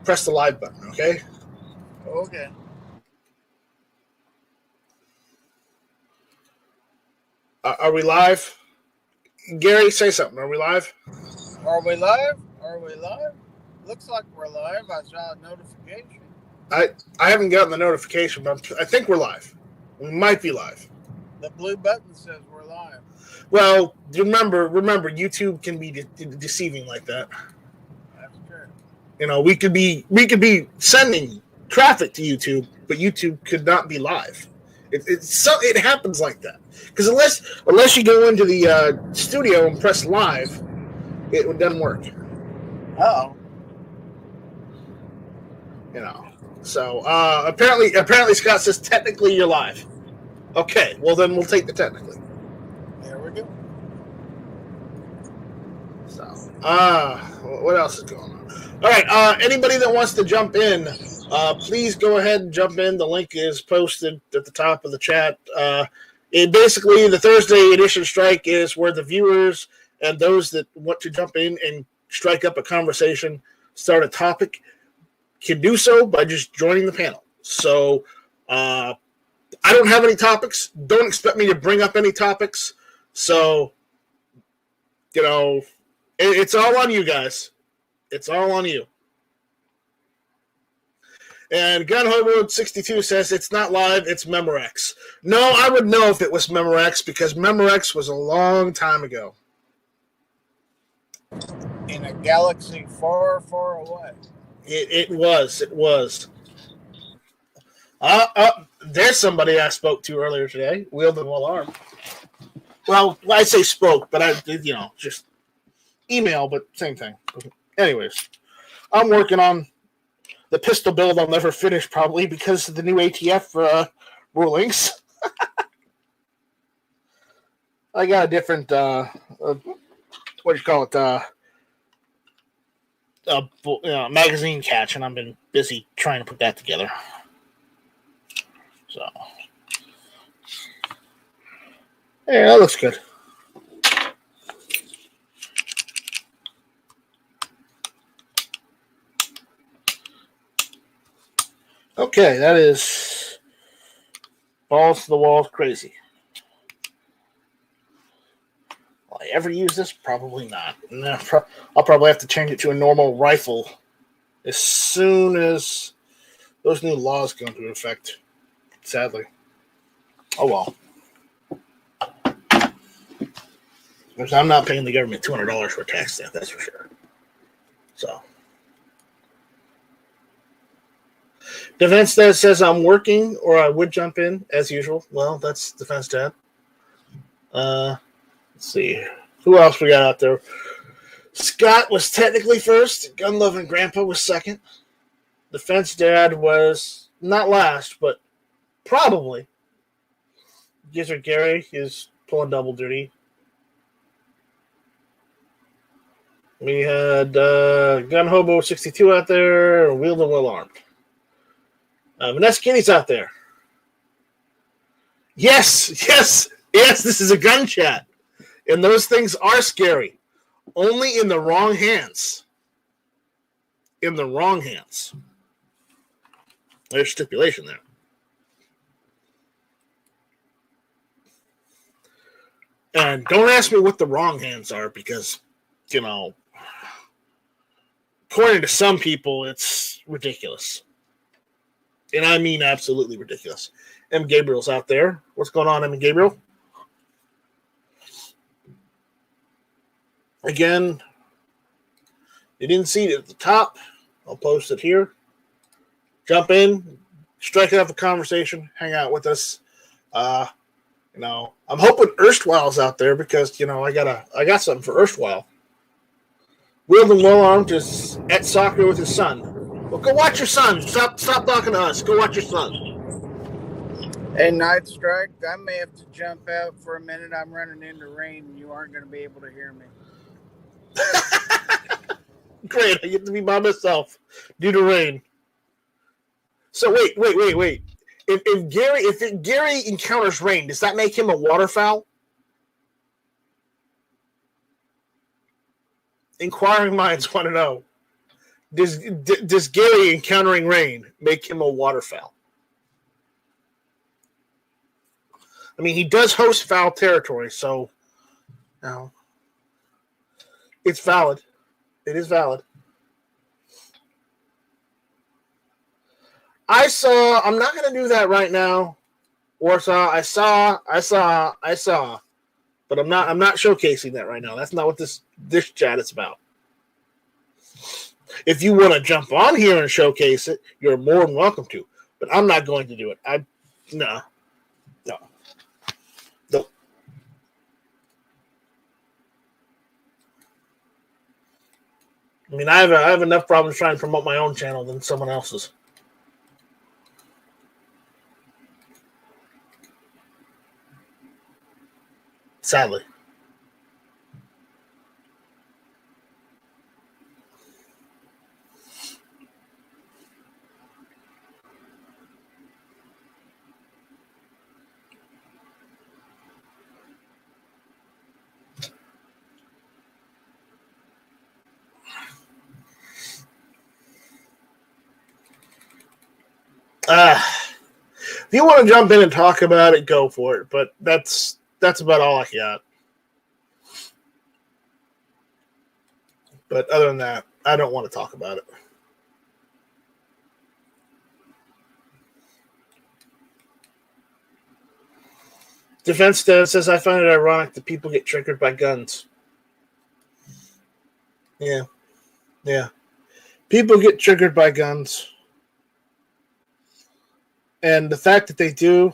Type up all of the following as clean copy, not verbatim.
press the live button, okay? Okay. Are we live? Gary, say something. Are we live? Are we live? Are we live? Looks like we're live. I saw a notification. I haven't gotten the notification, but I think we're live. We might be live. The blue button says we're live. Well, remember, YouTube can be deceiving like that. That's true. You know, we could be sending traffic to YouTube, but YouTube could not be live. It happens like that because unless you go into the studio and press live, it doesn't work. Oh. You know. So apparently Scott says technically you're live. Okay, well then we'll take the technically. There we go. So what else is going on? All right, anybody that wants to jump in, please go ahead and jump in. The link is posted at the top of the chat. Basically, the Thursday edition strike is where the viewers and those that want to jump in and strike up a conversation, start a topic, can do so by just joining the panel. So I don't have any topics. Don't expect me to bring up any topics. So, you know, it's all on you guys. It's all on you. And GunHobo62 says it's not live, it's Memorex. No, I would know if it was Memorex because Memorex was a long time ago. In a galaxy far, far away. It was. There's somebody I spoke to earlier today, wielding well armed. Well, I say spoke, but I did, just email, but same thing. Anyways, I'm working on the pistol build I'll never finish probably because of the new ATF rulings. I got a different, magazine catch, and I've been busy trying to put that together. So, yeah, that looks good. Okay, that is balls to the wall crazy. Will I ever use this? Probably not. No, I'll probably have to change it to a normal rifle as soon as those new laws go into effect. Sadly. Oh well. Because I'm not paying the government $200 for a tax stamp, that's for sure. So. Defense Dad says I'm working, or I would jump in as usual. Well, that's Defense Dad. Let's see. Who else we got out there? Scott was technically first. Gun Loving Grandpa was second. Defense Dad was not last, but probably. Gizzard Gary is pulling double duty. We had Gun Hobo 62 out there, wielding well armed. Vanessa Kitty's out there. Yes, this is a gun chat. And those things are scary. Only in the wrong hands. In the wrong hands. There's stipulation there. And don't ask me what the wrong hands are because, according to some people, it's ridiculous. And I mean absolutely ridiculous. M. Gabriel's out there. What's going on, M. Gabriel? Again, you didn't see it at the top. I'll post it here. Jump in, strike up a conversation, hang out with us. I'm hoping Erstwhile's out there because I got something for Erstwhile. Wielding well armed is at soccer with his son. Well, go watch your son. Stop talking to us. Go watch your son. Hey, Night Strike, I may have to jump out for a minute. I'm running into rain, and you aren't going to be able to hear me. Great. I get to be by myself due to rain. So wait. If Gary encounters rain, does that make him a waterfowl? Inquiring minds want to know. Does Gary encountering rain make him a waterfowl? I mean, he does host foul territory, so it's valid. It is valid. I'm not going to do that right now. Warsaw, I saw, but I'm not showcasing that right now. That's not what this chat is about. If you want to jump on here and showcase it, you're more than welcome to. But I'm not going to do it. No. I mean, I have enough problems trying to promote my own channel than someone else's. Sadly. If you want to jump in and talk about it, go for it. But that's about all I got. But other than that, I don't want to talk about it. Defense Dad says, I find it ironic that people get triggered by guns. Yeah. People get triggered by guns. And the fact that they do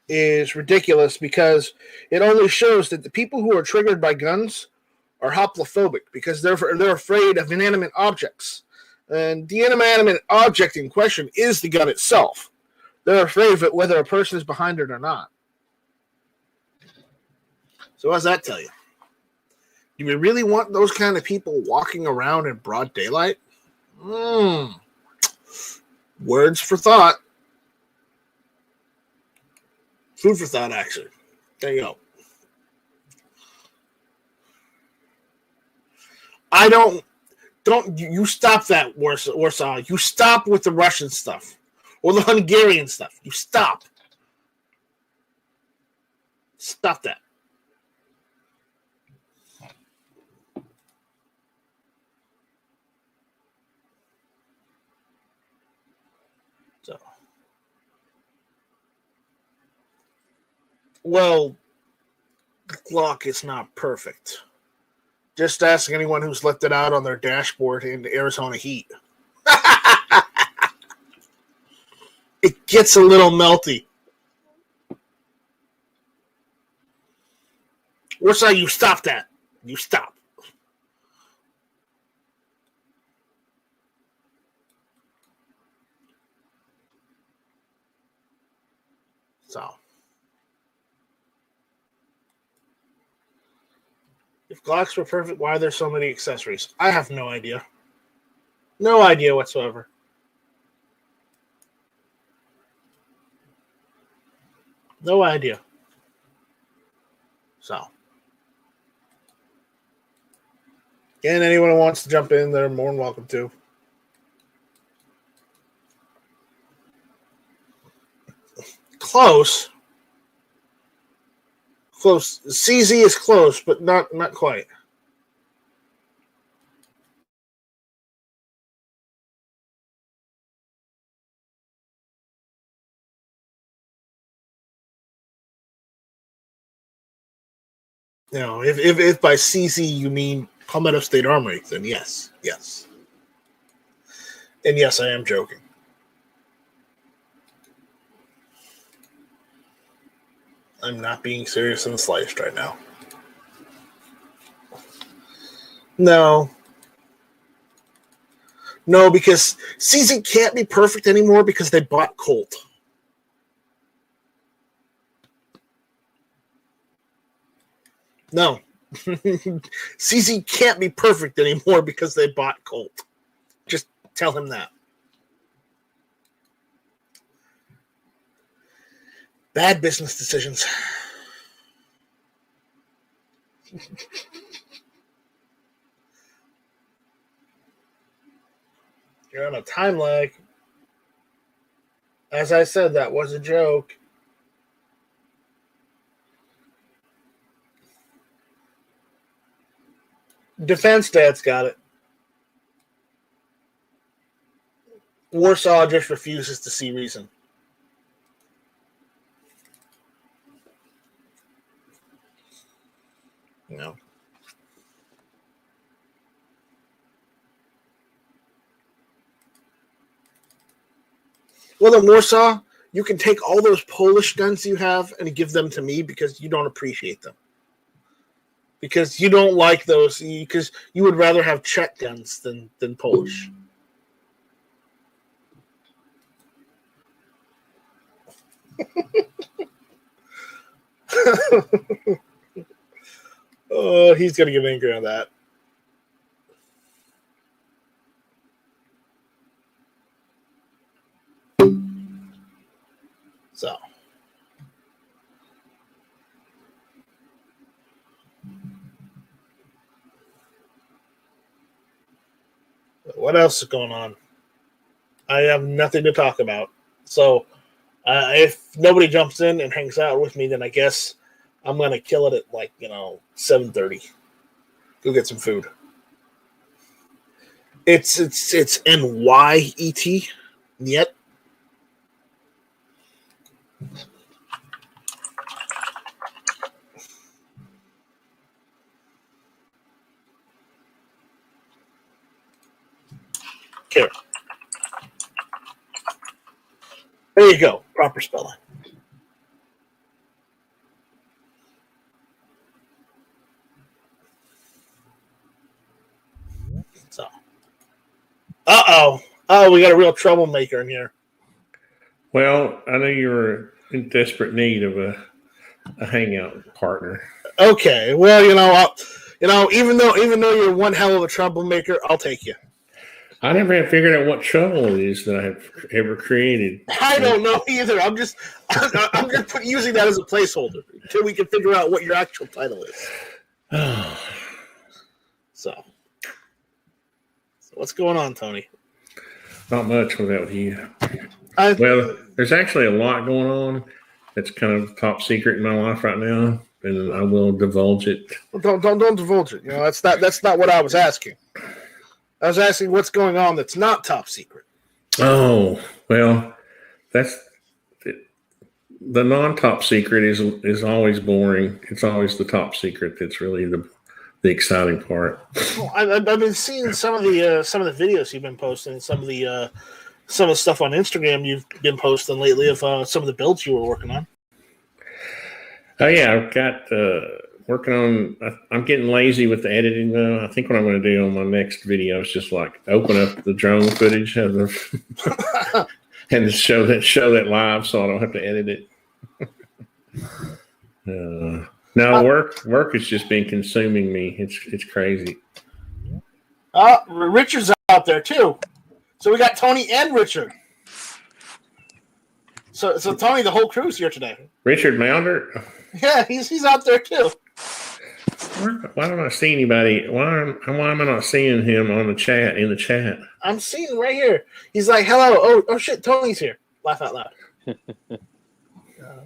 is ridiculous because it only shows that the people who are triggered by guns are hoplophobic because they're afraid of inanimate objects. And the inanimate object in question is the gun itself. They're afraid of it whether a person is behind it or not. So what does that tell you? Do we really want those kind of people walking around in broad daylight? Words for thought. Food for thought, actually. There you go. You stop that, Warsaw. You stop with the Russian stuff or the Hungarian stuff. You stop. Stop that. So, well, the Glock is not perfect. Just ask anyone who's left it out on their dashboard in the Arizona heat. It gets a little melty. Warsaw, you stop that. You stop. So, if Glocks were perfect, why are there so many accessories? I have no idea. No idea whatsoever. No idea. So, again, anyone who wants to jump in, they're more than welcome to. Close. CZ is close, but not quite. You know, if by CZ you mean Palmetto State Armory, then yes. And yes, I am joking. I'm not being serious in the slightest right now. No, because CZ can't be perfect anymore because they bought Colt. No. CZ can't be perfect anymore because they bought Colt. Just tell him that. Bad business decisions. You're on a time lag. As I said, that was a joke. Defense Dad's got it. Warsaw just refuses to see reason. No. Well, in Warsaw, you can take all those Polish guns you have and give them to me because you don't appreciate them. Because you don't like those, because you would rather have Czech guns than Polish. Oh, he's going to get angry on that. So. What else is going on? I have nothing to talk about. So, if nobody jumps in and hangs out with me, then I guess I'm going to kill it at 7:30. Go get some food. It's NYET yet. Here. There you go. Proper spelling. So. Uh-oh. Oh, we got a real troublemaker in here. Well, I know you're in desperate need of a hangout partner. Okay. Well, even though you're one hell of a troublemaker, I'll take you. I never have figured out what trouble it is that I have ever created. I don't know either. I'm just using that as a placeholder until we can figure out what your actual title is. So what's going on, Tony? Not much without you. Well, there's actually a lot going on that's kind of top secret in my life right now, and I will divulge it. Well, don't divulge it. That's not what I was asking. I was asking what's going on that's not top secret. Oh, well, that's the non-top secret is always boring. It's always the top secret that's really the exciting part. Well, I've been seeing some of the videos you've been posting, some of the stuff on Instagram you've been posting lately of some of the builds you were working on. Oh yeah, I've got working on. I'm getting lazy with the editing though. I think what I'm going to do on my next video is just open up the drone footage of the and show that live, so I don't have to edit it. No, work has just been consuming me. It's crazy. Richard's out there too. So we got Tony and Richard. So Tony, the whole crew's here today. Richard Mounder. Yeah, he's out there too. Why don't I see anybody? Why am I not seeing him in the chat? I'm seeing him right here. He's like, hello. Oh shit, Tony's here. Laugh out loud.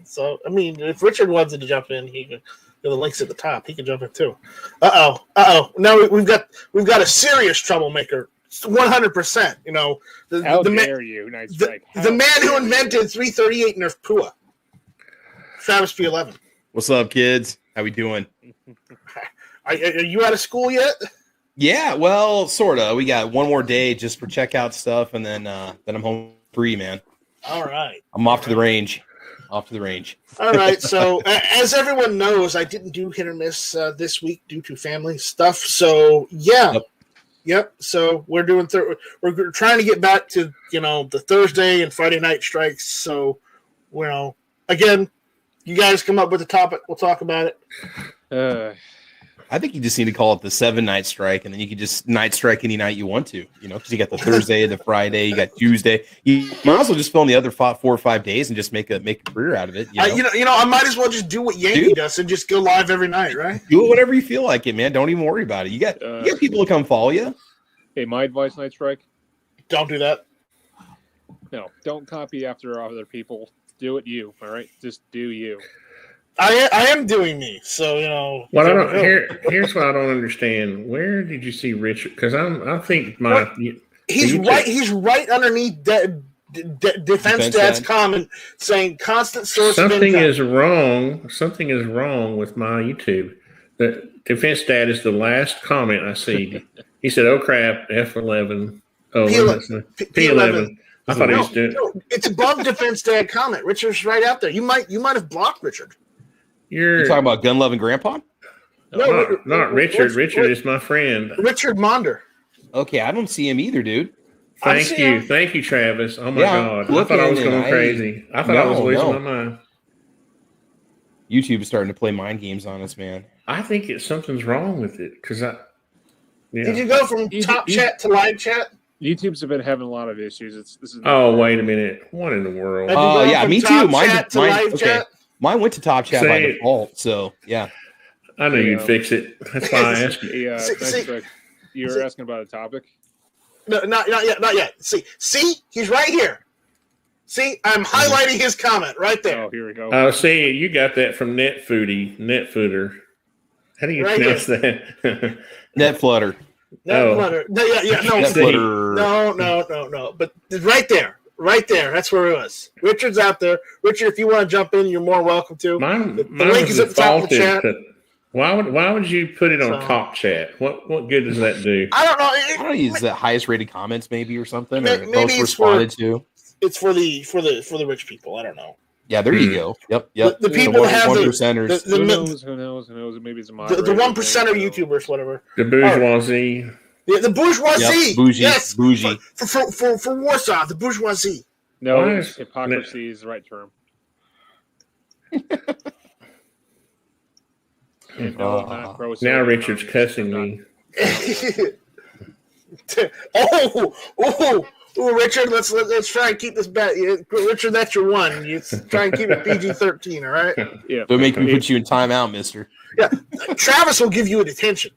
So I mean, if Richard wanted to jump in, he could. The link's at the top. He can jump in too. Uh-oh. Now we've got a serious troublemaker. 100%. How dare you? Nice strike. The man who invented 338 Nerf Pua. Travis P11. What's up, kids? How we doing? Are you out of school yet? Yeah, well, sorta. We got one more day just for checkout stuff, and then I'm home free, man. All right. I'm off to the range. All right. So, as everyone knows, I didn't do hit or miss this week due to family stuff. So, yeah. Yep. So we're doing. We're trying to get back to the Thursday and Friday night strikes. So, again, you guys come up with a topic. We'll talk about it. I think you just need to call it the 7-night strike, and then you can just night strike any night you want to, because you got the Thursday, the Friday, you got Tuesday. You might as well just fill in the other 4 or 5 days and just make a career out of it. I might as well just do what Yankee does and just go live every night, right? Do it whatever you feel like it, man. Don't even worry about it. You got people to come follow you. Hey, my advice, Night Strike, Don't do that. No, don't copy after other people. Do it you. All right, just do you. I am doing me. So you know. What I don't here's what I don't understand. Where did you see Richard? Because I think he's right. He's right underneath Defense Dad's comment saying constant source. Something is wrong. Something is wrong with my YouTube. The Defense Dad is the last comment I see. He said, "Oh crap, F11." Oh, P11. I thought he was doing. No, it's above Defense Dad comment. Richard's right out there. You might have blocked Richard. You're talking about gun loving grandpa? No, not Richard. Richard is my friend. Richard Monder. Okay, I don't see him either, dude. Thank you, Travis. Oh my God, I thought I was going crazy. I thought I was losing my mind. YouTube is starting to play mind games on us, man. I think something's wrong with it because Did you go from top chat to live chat? YouTube's been having a lot of issues. Wait a minute. What in the world? Oh, yeah, me too. Mine went to top chat by default. So, yeah. I knew you'd fix it. That's why I asked you. Yeah, thanks, Rick. You were asking about a topic? No, not yet. See, he's right here. See, I'm highlighting his comment right there. Oh, here we go. Oh, see, you got that from Netfooter. How do you pronounce that? Netflutter. Netflutter. No. But right there. That's where it was. Richard's out there. Richard, if you want to jump in, you're more welcome to. The link is at the top of the chat. Why would you put it on top chat? What good does that do? I don't know. I don't know. Is the highest rated comments maybe or something? Or most responded to? It's for the rich people. I don't know. Yeah, there you go. Yep. The people that have the 1%ers. Who knows? Maybe it's a the 1%er YouTubers, whatever. The bourgeoisie. Yeah, the bourgeoisie. Yep, bougie. Yes. Bougie. For Warsaw, the bourgeoisie. No, hypocrisy is the right term. Now Richard's cussing me. Richard, let's try and keep this bet. Richard, that's your one. You try and keep it PG-13, all right? Yeah. Don't make me put you in timeout, mister. Yeah. Travis will give you a detention.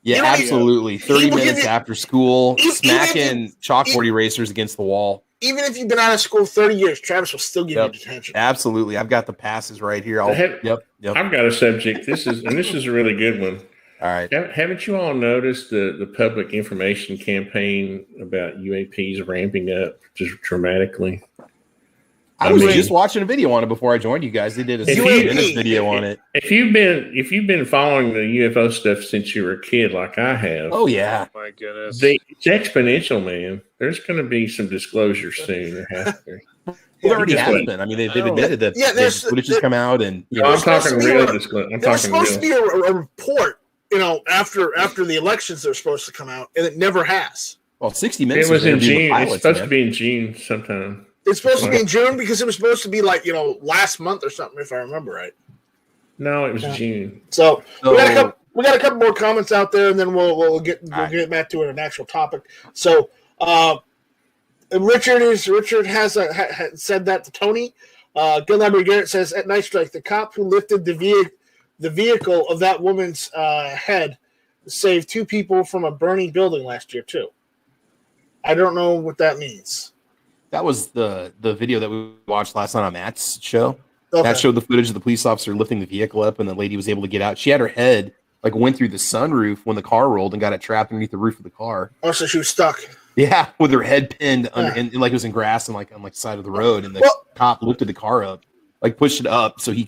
Yeah, absolutely. 30 minutes after school, smacking chalkboard erasers against the wall. Even if you've been out of school 30 years, Travis will still give you detention. Absolutely. I've got the passes right here. I've got a subject. This is a really good one. All right. Haven't you all noticed the public information campaign about UAPs ramping up just dramatically? I was just watching a video on it before I joined you guys. They did a 6 video on it. If you've been following the UFO stuff since you were a kid, like I have, oh yeah, my goodness, it's exponential, man. There's going to be some disclosure soon. There has to be. Well, there already has been. I mean, they've admitted that footage has come out, and I'm talking real disclosure. There was supposed to be a report, after the elections, they're supposed to come out, and it never has. Well, 60 Minutes. It was in June. It's supposed to be in June sometime. It's supposed to be in June because it was supposed to be last month or something, if I remember right. No, it was June. So we got a couple more comments out there, and then we'll get back to an actual topic. So Richard has said that to Tony. Gunlabber Garrett says at Night Strike, the cop who lifted the vehicle of that woman's head saved 2 people from a burning building last year too. I don't know what that means. That was the video that we watched last night on Matt's show. Okay. That showed the footage of the police officer lifting the vehicle up, and the lady was able to get out. She had her head went through the sunroof when the car rolled and got it trapped underneath the roof of the car. Oh, so she was stuck. Yeah, with her head pinned and like it was in grass and on the side of the road. And the cop lifted the car up, pushed it up so she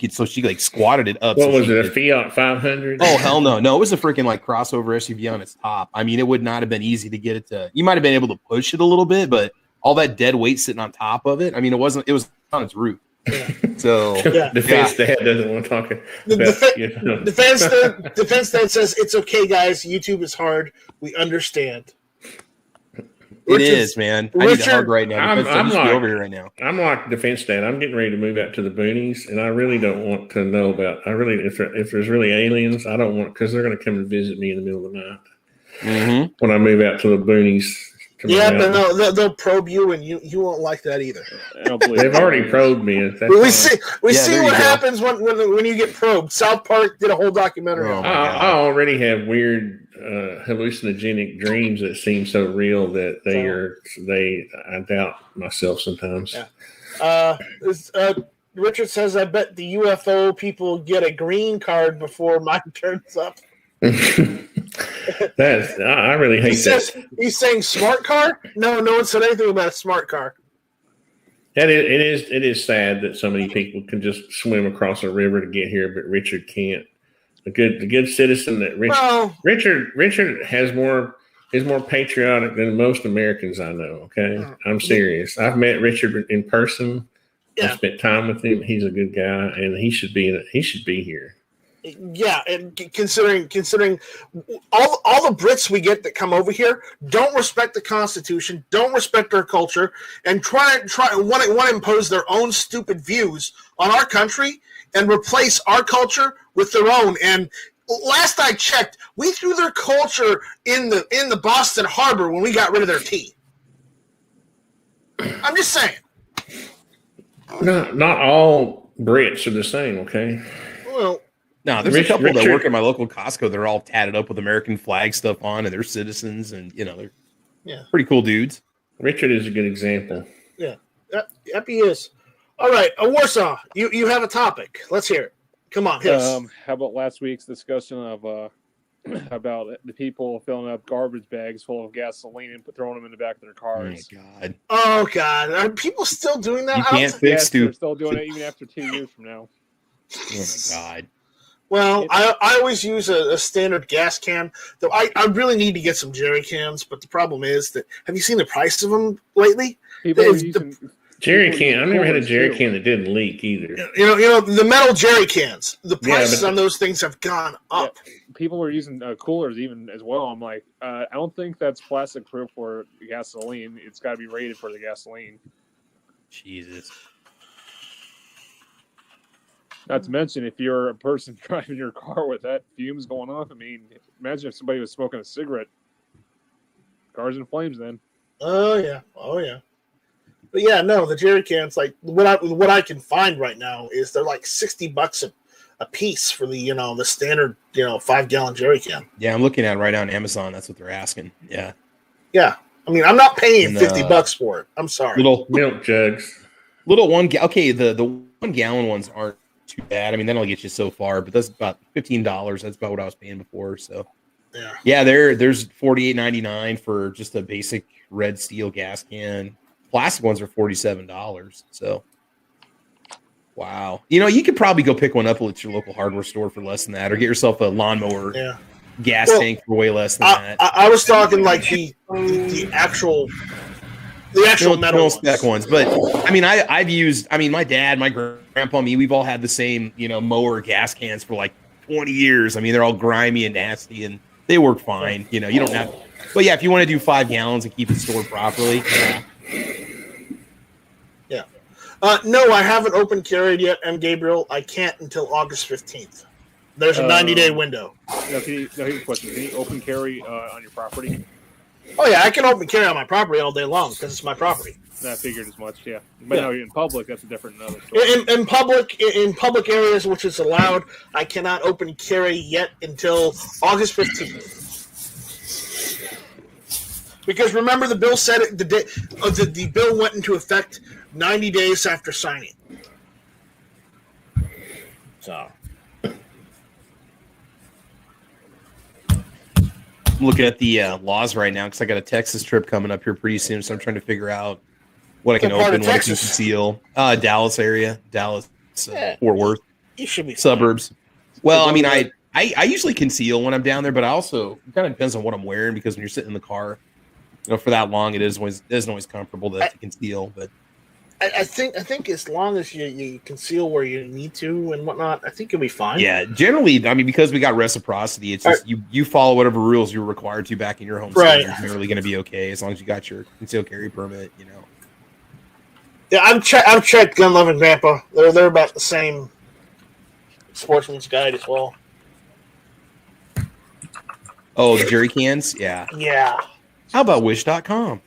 squatted it up. What was it? A Fiat 500? Oh hell no, it was a freaking crossover SUV on its top. I mean, it would not have been easy to get it to. You might have been able to push it a little bit, but all that dead weight sitting on top of it. I mean, it was on its roof. Yeah. So Defense Dad doesn't want to talk about Defense Dad says it's okay, guys. YouTube is hard. We understand. It is, man. I need a hug right now. I'm over here right now. I'm like Defense Dad. I'm getting ready to move out to the boonies, and I really don't want to know about. If there's really aliens, I don't want because they're going to come and visit me in the middle of the night when I move out to the boonies. Yeah, but no, they'll probe you, and you won't like that either. They've already probed me. We see what happens when you get probed. South Park did a whole documentary on it. I already have weird hallucinogenic dreams that seem so real that I doubt myself sometimes. Yeah. Richard says, I bet the UFO people get a green card before mine turns up. I really hate that. He's saying smart car? No one said anything about a smart car. It is sad that so many people can just swim across a river to get here, but Richard can't. The good citizen that Richard is more patriotic than most Americans I know. Okay, I'm serious. I've met Richard in person. I spent time with him. He's a good guy, and he should be here. Yeah, and considering all the Brits we get that come over here don't respect the Constitution, don't respect our culture, and want to impose their own stupid views on our country and replace our culture with their own. And last I checked, we threw their culture in the Boston Harbor when we got rid of their tea. I'm just saying. Not all Brits are the same, okay? Well, no, there's a couple that work at my local Costco. They're all tatted up with American flag stuff on, and they're citizens, and they're pretty cool dudes. Richard is a good example. Yeah, yep, he is. All right, Warsaw, you have a topic. Let's hear it. Come on, hit us. How about last week's discussion of about the people filling up garbage bags full of gasoline and throwing them in the back of their cars? Oh God, are people still doing that? You can't fix they're still doing it even after 2 years from now. Oh my God. Well, I always use a standard gas can. Though I really need to get some jerry cans, but the problem is that have you seen the price of them lately? Jerry can. I never had a jerry can that didn't leak either. You know the metal jerry cans. The prices on those things have gone up. Yeah, people are using coolers even as well. I'm like, I don't think that's plastic proof for gasoline. It's got to be rated for the gasoline. Jesus. Not to mention, if you're a person driving your car with that fumes going off, I mean, imagine if somebody was smoking a cigarette. Cars in flames then. Oh yeah. But yeah, no, the jerry cans, like what I can find right now is they're like $60 a piece for the the standard 5-gallon jerry can. Yeah, I'm looking at it right now on Amazon. That's what they're asking. Yeah. Yeah, I mean, I'm not paying $50 for it. I'm sorry. Little milk jugs. Little okay, the 1-gallon ones aren't too bad. I mean, that'll get you so far, but that's about $15. That's about what I was paying before. So yeah, there's $48.99 for just a basic red steel gas can. Plastic ones are $47. So wow, you could probably go pick one up at your local hardware store for less than that, or get yourself a lawnmower gas tank for way less than that. I was talking like the actual metal spec ones. But I mean, I've used. I mean, my dad, my grandpa, me, we've all had the same mower gas cans for like 20 years. I mean, they're all grimy and nasty, and they work fine. You don't have. But yeah, if you want to do 5 gallons and keep it stored properly. No, I haven't open carried yet, M. Gabriel. I can't until August 15th. There's a 90-day window. Here's a question. Can you open carry on your property? Oh, yeah, I can open carry on my property all day long because it's my property. I figured as much, yeah. But no, in public, that's a different story. In public areas, which is allowed, I cannot open carry yet until August 15th. Because remember, the bill said the bill went into effect 90 days after signing. So, I'm looking at the laws right now because I got a Texas trip coming up here pretty soon, so I'm trying to figure out what I can open, what I can conceal. Dallas area, Dallas, Fort Worth, you should be suburbs. Well, I mean, I usually conceal when I'm down there, but I also it kind of depends on what I'm wearing because when you're sitting in the car, for that long, it isn't always comfortable to conceal. But I think as long as you conceal where you need to and whatnot, I think you'll be fine. Yeah, generally, I mean, because we got reciprocity, it's just you follow whatever rules you're required to back in your home state. You're generally going to be okay as long as you got your concealed carry permit. Yeah, I've checked Gun Loving Grandpa. They're about the same Sportsman's Guide as well. Oh, the jerry cans? Yeah. Yeah. How about Wish.com?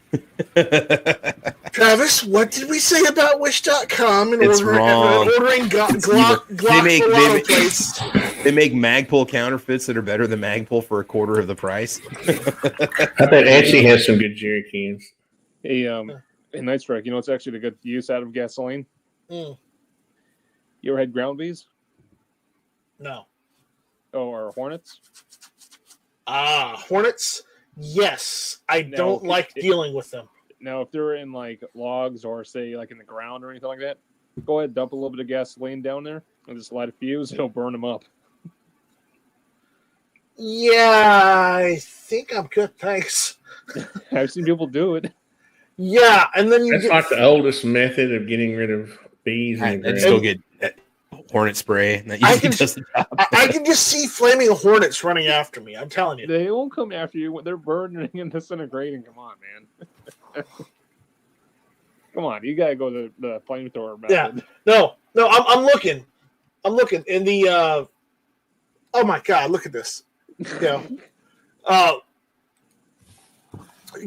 Travis, what did we say about Wish.com It's wrong. ordering Glock plates? They make Magpul counterfeits that are better than Magpul for a quarter of the price. I bet Etsy has some good jerry cans. Hey, in Night Strike, you know what's actually a good use out of gasoline? Mm. You ever had ground bees? No. Or hornets? Hornets? Yes. I don't like dealing with them. Now, if they're in like logs or say like in the ground or anything like that, go ahead, dump a little bit of gasoline down there and just light a fuse. It'll burn them up. Yeah, I think I'm good. Thanks. I've seen people do it. Yeah, and then That's like the oldest method of getting rid of bees. I just go get hornet spray. And that usually does the job. I can just see flaming hornets running after me. I'm telling you. They won't come after you when they're burning and disintegrating. Come on, man. Come on, you gotta go to the flamethrower method. Yeah, no. I'm looking in the. Oh my God! Look at this. Yeah.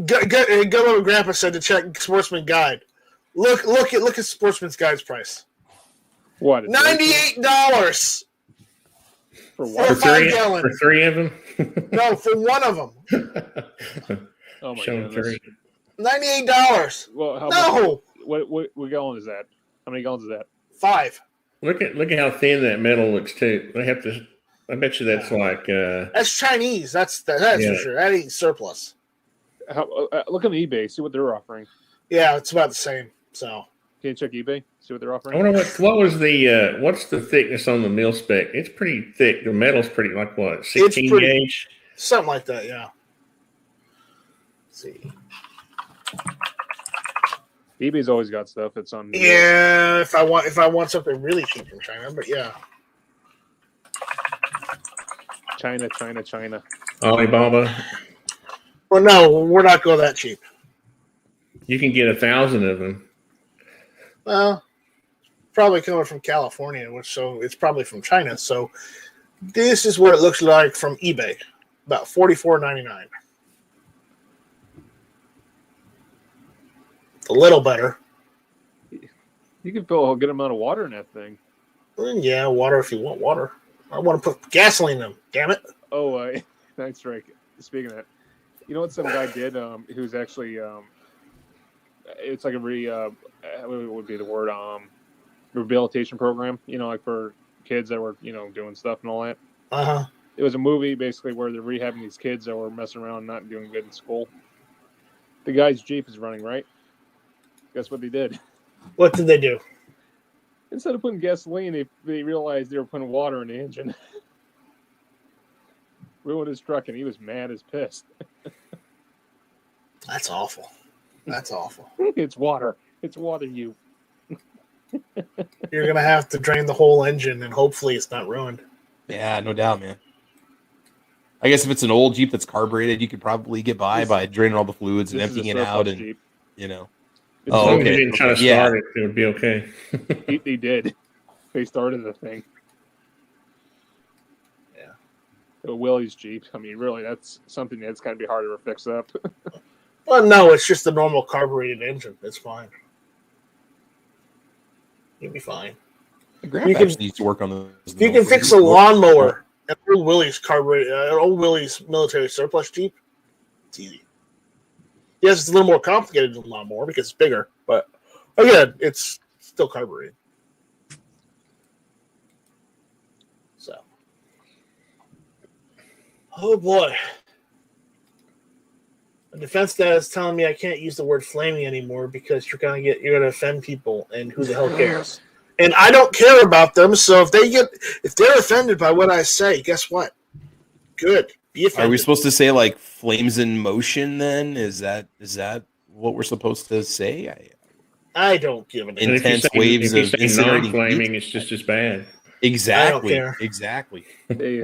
Go Grandpa said to check Sportsman Guide. Look at Sportsman's Guide's price. What? $98 for what? For 5 gallon. For 3 of them? No, for one of them. Oh my Show goodness. $98. Well, how No. much, what gallon is that? How many gallons is that? 5. Look at how thin that metal looks too. They have to. I bet you that's like. That's Chinese. That's for sure. That ain't surplus. Look on eBay. See what they're offering. Yeah, it's about the same. So. Can you check eBay? See what they're I offering. wonder what was the what's the thickness on the mil spec? It's pretty thick. The metal's pretty like what 16 gauge, something like that. Yeah. Let's see. eBay's always got stuff that's on. Yeah, if I want something really cheap from China, but yeah. China. Alibaba. Well, no, we're not going that cheap. You can get 1,000 of them. Well, probably coming from California, so it's probably from China. So this is what it looks like from eBay, about $44.99. A little better. You can fill a good amount of water in that thing. Yeah, water if you want water. I want to put gasoline in them. Damn it. Oh, Night Strike. Speaking of that, you know what some guy did? Who's actually it's like what would be the word? Rehabilitation program. You know, like for kids that were doing stuff and all that. It was a movie basically where they're rehabbing these kids that were messing around, not doing good in school. The guy's Jeep is running, right? Guess what they did? What did they do? Instead of putting gasoline, they realized they were putting water in the engine. Ruined his truck, and he was mad as pissed. That's awful. It's water. It's water, you. You're going to have to drain the whole engine, and hopefully it's not ruined. Yeah, no doubt, man. I guess if it's an old Jeep that's carbureted, you could probably get by draining all the fluids and emptying it out, and Jeep. As long as you didn't try to start it, it would be okay. They did. They started the thing. Yeah. Willie's Jeep. I mean, really, that's something that's going to be harder to fix up. Well, no, it's just a normal carbureted engine. It's fine. You'll be fine. Grandpa needs to work on those. You can fix a lawnmower at old Willie's military surplus Jeep. It's easy. Yes, it's a little more complicated than a lawnmower because it's bigger, but again, it's still carbureted. So, oh boy, the defense dad is telling me I can't use the word flaming anymore because you're gonna offend people, and who the hell cares? And I don't care about them, so if they're offended by what I say, guess what? Good. Be offended. Are we supposed to say like flames in motion then? Is that what we're supposed to say? I don't give a damn. Intense waves of incinerating flaming, it's just as bad. Exactly. I don't care. Exactly. Hey,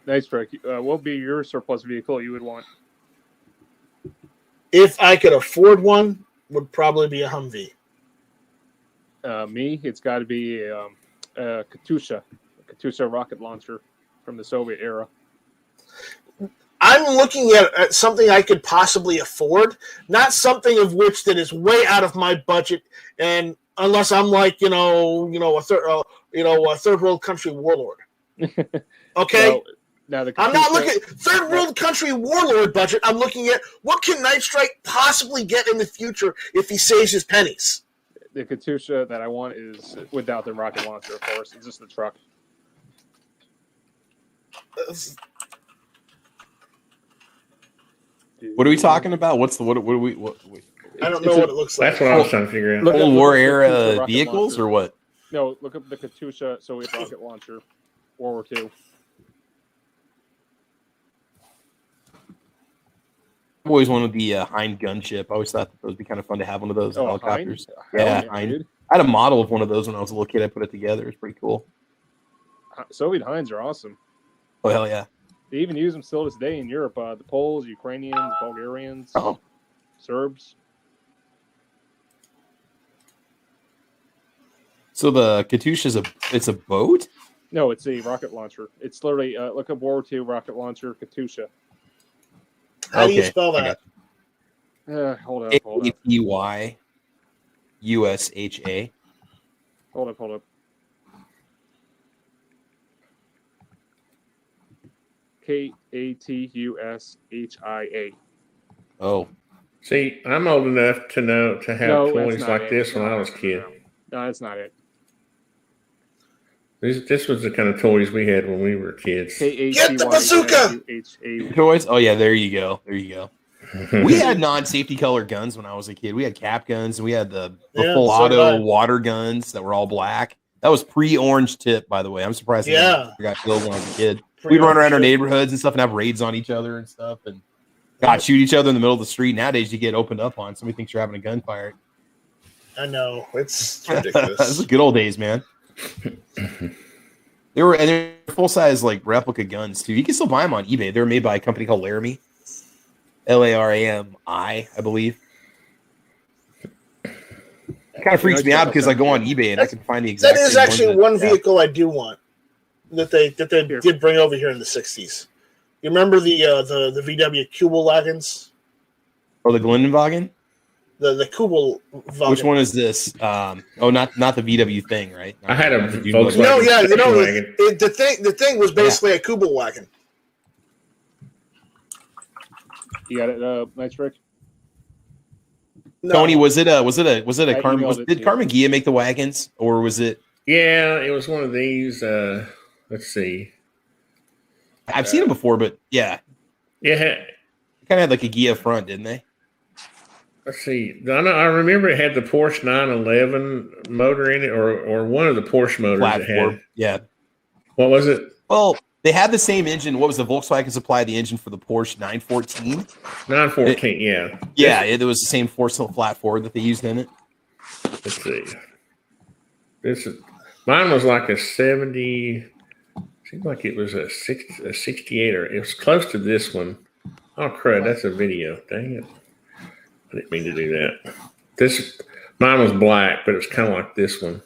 Night Strike. What would be your surplus vehicle you would want? If I could afford one, would probably be a Humvee. Me, it's got to be a Katusha rocket launcher from the Soviet era. I'm looking at something I could possibly afford, not something of which that is way out of my budget, and unless I'm like a third world country warlord, Okay. Now the I'm not looking third world country warlord budget. I'm looking at what can Night Strike possibly get in the future if he saves his pennies. The Katusha that I want is without the rocket launcher, of course. It's just the truck. What are we talking about? What I don't know what it looks like. That's what I was trying to figure out. Cold War era vehicles launcher. or what? No, look up the Katusha Soviet rocket launcher, World War II. I've always wanted the Hind gunship. I always thought that those would be kind of fun to have one of those helicopters. Yeah, Hind. I had a model of one of those when I was a little kid. I put it together. It's pretty cool. Soviet Hinds are awesome. Oh, hell yeah. They even use them still to this day in Europe. The Poles, Ukrainians, Bulgarians, Serbs. So the Katusha it's a boat? No, it's a rocket launcher. It's literally, look up World War II rocket launcher, Katusha. How do you spell that? Hold up. Katyusha. Hold up. Katusha. Oh. See, I'm old enough to have toys like this when I was a kid. No, that's not it. This was the kind of toys we had when we were kids. Get the bazooka! Toys? Oh, yeah, there you go. We had non-safety color guns when I was a kid. We had cap guns, and we had the full auto water guns that were all black. That was pre-orange tip, by the way. I'm surprised I got killed when I was a kid. We'd run around our neighborhoods and stuff and have raids on each other and stuff and shoot each other in the middle of the street. Nowadays, you get opened up on. Somebody thinks you're having a gunfire. I know. It's ridiculous. This is good old days, man. They're full-size like replica guns, too. You can still buy them on eBay. They were made by a company called Laramie. Larami, I believe. It kind of freaks me out because I go on eBay and I can find the exact. That is actually one vehicle I do want that they did bring over here in the '60s. You remember the VW Kubelwagens? Or the Glendenwagen? The Kubelwagen. Which one is this? Not the VW thing, right? I had a Volkswagen. No, yeah, the thing was basically a Kubelwagen. You got it, Night Strike? No. Tony, was it a Carmen? Did Carmen Gia make the wagons, or was it? Yeah, it was one of these. Let's see. I've seen them before, but yeah, kind of had like a Gia front, didn't they? Let's see. I remember it had the Porsche 911 motor in it, or one of the Porsche motors. Platform. Yeah. What was it? Well, they had the same engine. What was the Volkswagen supply the engine for the Porsche 914? 914, yeah. Yeah, it was the same four-cylinder flat four that they used in it. Let's see. Mine was like a 70. Seems like it was a 68, or it was close to this one. Oh crud! That's a video. Dang it! I didn't mean to do that. Mine was black, but it was kind of like this one.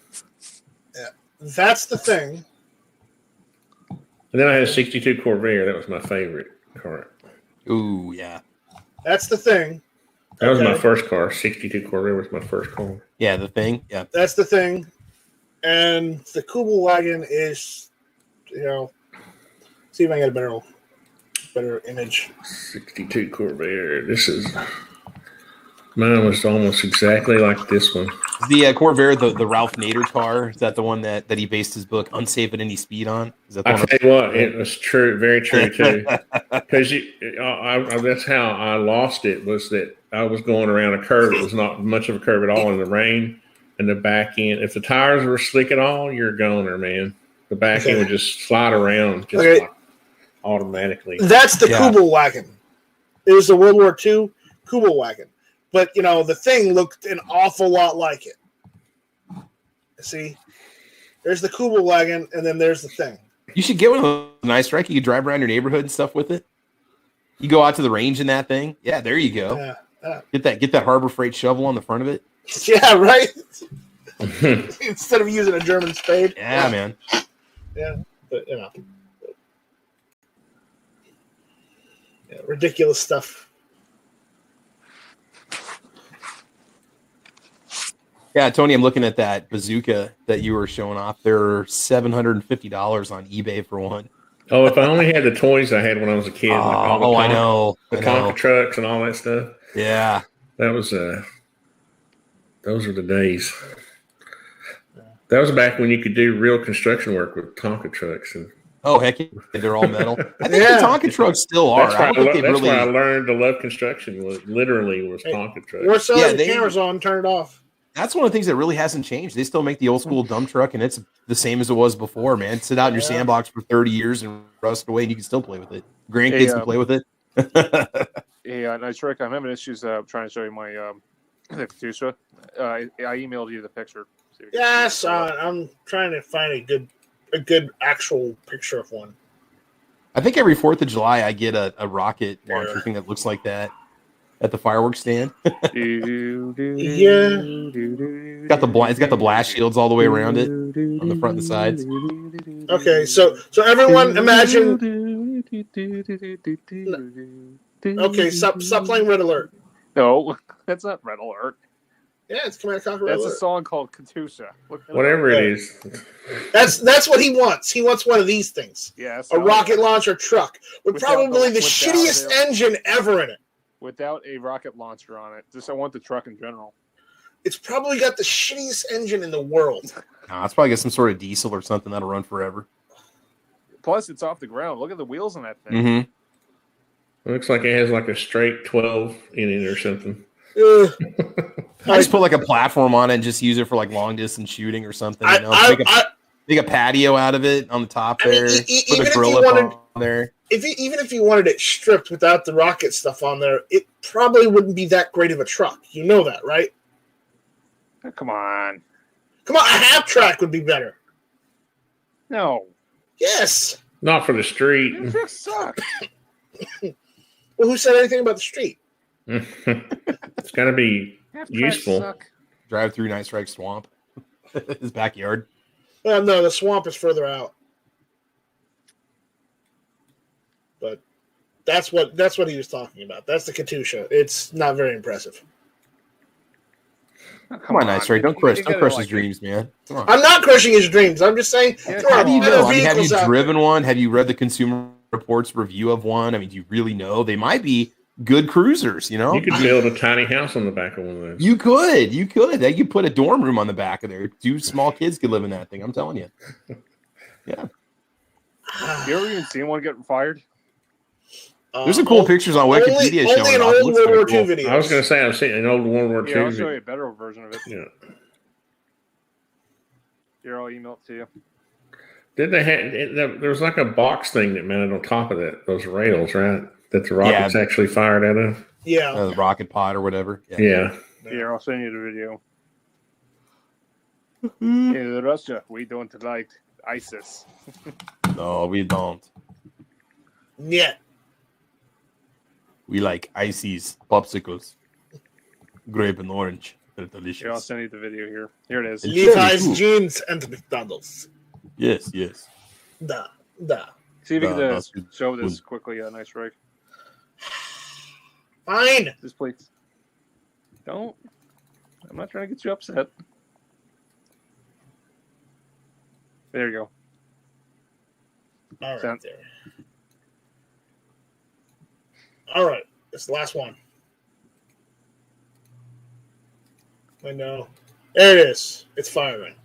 Yeah, that's the thing. And then I had a 62 Corvair. That was my favorite car. Ooh, yeah. That's the thing. That was my first car. 62 Corvair was my first car. Yeah, the thing. Yeah. That's the thing. And the Kubelwagen is, see if I can get a better image. 62 Corvair. Mine was almost exactly like this one. The Corvair, the Ralph Nader car, is that the one that he based his book "Unsafe at Any Speed" on? Is that the I tell you what, it was true, very true too. Because that's how I lost it. Was that I was going around a curve. It was not much of a curve at all in the rain, and the back end. If the tires were slick at all, you're a goner, man. The back end would just slide around like automatically. That's the Kubelwagen. It was the World War II Kubelwagen. But, the thing looked an awful lot like it. See? There's the Kubelwagen, and then there's the thing. You should get one of those Night Strike. You could drive around your neighborhood and stuff with it. You go out to the range in that thing. Yeah, there you go. Yeah. Get that Harbor Freight shovel on the front of it. Yeah, right? Instead of using a German spade. Yeah, man. Yeah, but, ridiculous stuff. Yeah, Tony, I'm looking at that bazooka that you were showing off. They're $750 on eBay for one. Oh, if I only had the toys I had when I was a kid, like all the I know. the Tonka trucks and all that stuff. Yeah. That was those were the days. That was back when you could do real construction work with Tonka trucks. And oh, heck yeah. They're all metal. I think the Tonka trucks still are. That's why I learned to love construction. Was Tonka trucks. Or so the camera's on, turn it off. That's one of the things that really hasn't changed. They still make the old school dump truck, and it's the same as it was before, man. Sit out in your sandbox for 30 years and rust away, and you can still play with it. Grandkids can play with it. Yeah, nice trick. I'm having issues trying to show you my the Katusha. I emailed you the picture. Yes, I'm trying to find a good actual picture of one. I think every 4th of July I get a rocket launcher thing that looks like that at the fireworks stand. Yeah. It's got the blast shields all the way around it on the front and the sides. Okay, so everyone imagine. Okay, stop playing Red Alert. No, that's not Red Alert. Yeah, it's Command and Conquer Red Alert. That's a song called Katusha. Whatever it is. That's what he wants. He wants one of these things. Yeah, a rocket launcher truck with probably the shittiest engine ever in it. Without a rocket launcher on it. Just I want the truck in general. It's probably got the shittiest engine in the world. Nah, it's probably got some sort of diesel or something that'll run forever. Plus, it's off the ground. Look at the wheels on that thing. Mm-hmm. It looks like it has like a straight 12 in it or something. I just put like a platform on it and just use it for like long distance shooting or something. You know? Make a patio out of it on the top there. Put a grill up on there. Even if you wanted it stripped without the rocket stuff on there, it probably wouldn't be that great of a truck. You know that, right? Oh, come on. A half track would be better. No. Yes. Not for the street. Your trucks suck. Well, who said anything about the street? It's got to be useful. Suck. Drive through Night Strike Swamp. His backyard. Well, no, the swamp is further out. But that's what he was talking about. That's the Katusha. It's not very impressive. Oh, come on, Night Strike. Don't crush his dreams, man. Come on. I'm not crushing his dreams. I'm just saying. How do you know? Have you driven one? Have you read the Consumer Reports review of one? I mean, do you really know? They might be good cruisers, you know? You could build a tiny house on the back of one of those. You could. They could put a dorm room on the back of there. 2 small kids could live in that thing. I'm telling you. Yeah. You ever even seen one get fired? There's some cool pictures on Wikipedia showing only an old World War II video. I was going to say I've seen an old World War II. Yeah, I'll show you a better version of it. Yeah. Here, I'll email it to you. Did they have? There was like a box thing that mounted on top of those rails, right? That the rockets actually fired out of. Yeah, the rocket pod or whatever. Yeah. Here, I'll send you the video. In Russia, we don't like ISIS. No, we don't. Yeah. We like ices, popsicles, grape and orange. They're delicious. Here, I'll send you the video here. Here it is. Levi's jeans and McDonald's. Yes. Da. See if you can show this quickly. Nice strike. Fine. Just please. Don't. I'm not trying to get you upset. There you go. All right. There. All right. It's the last one. I know. There it is. It's firing.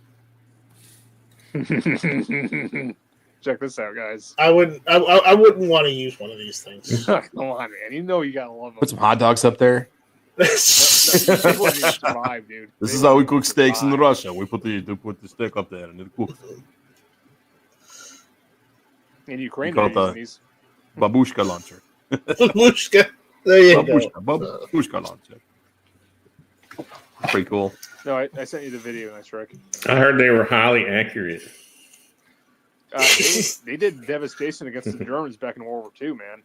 Check this out, guys. I wouldn't want to use one of these things. Come on, man. You know you gotta love them. Put some hot dogs up there. People need to survive, dude. This is how we cook steaks in Russia. We put the steak up there and it cooks. In Ukraine, they're using these. Babushka launcher. Babushka. There you go. Babushka launcher. Pretty cool. No, I sent you the video, Nice Rick. I heard they were highly accurate. They did devastation against the Germans back in World War II, man.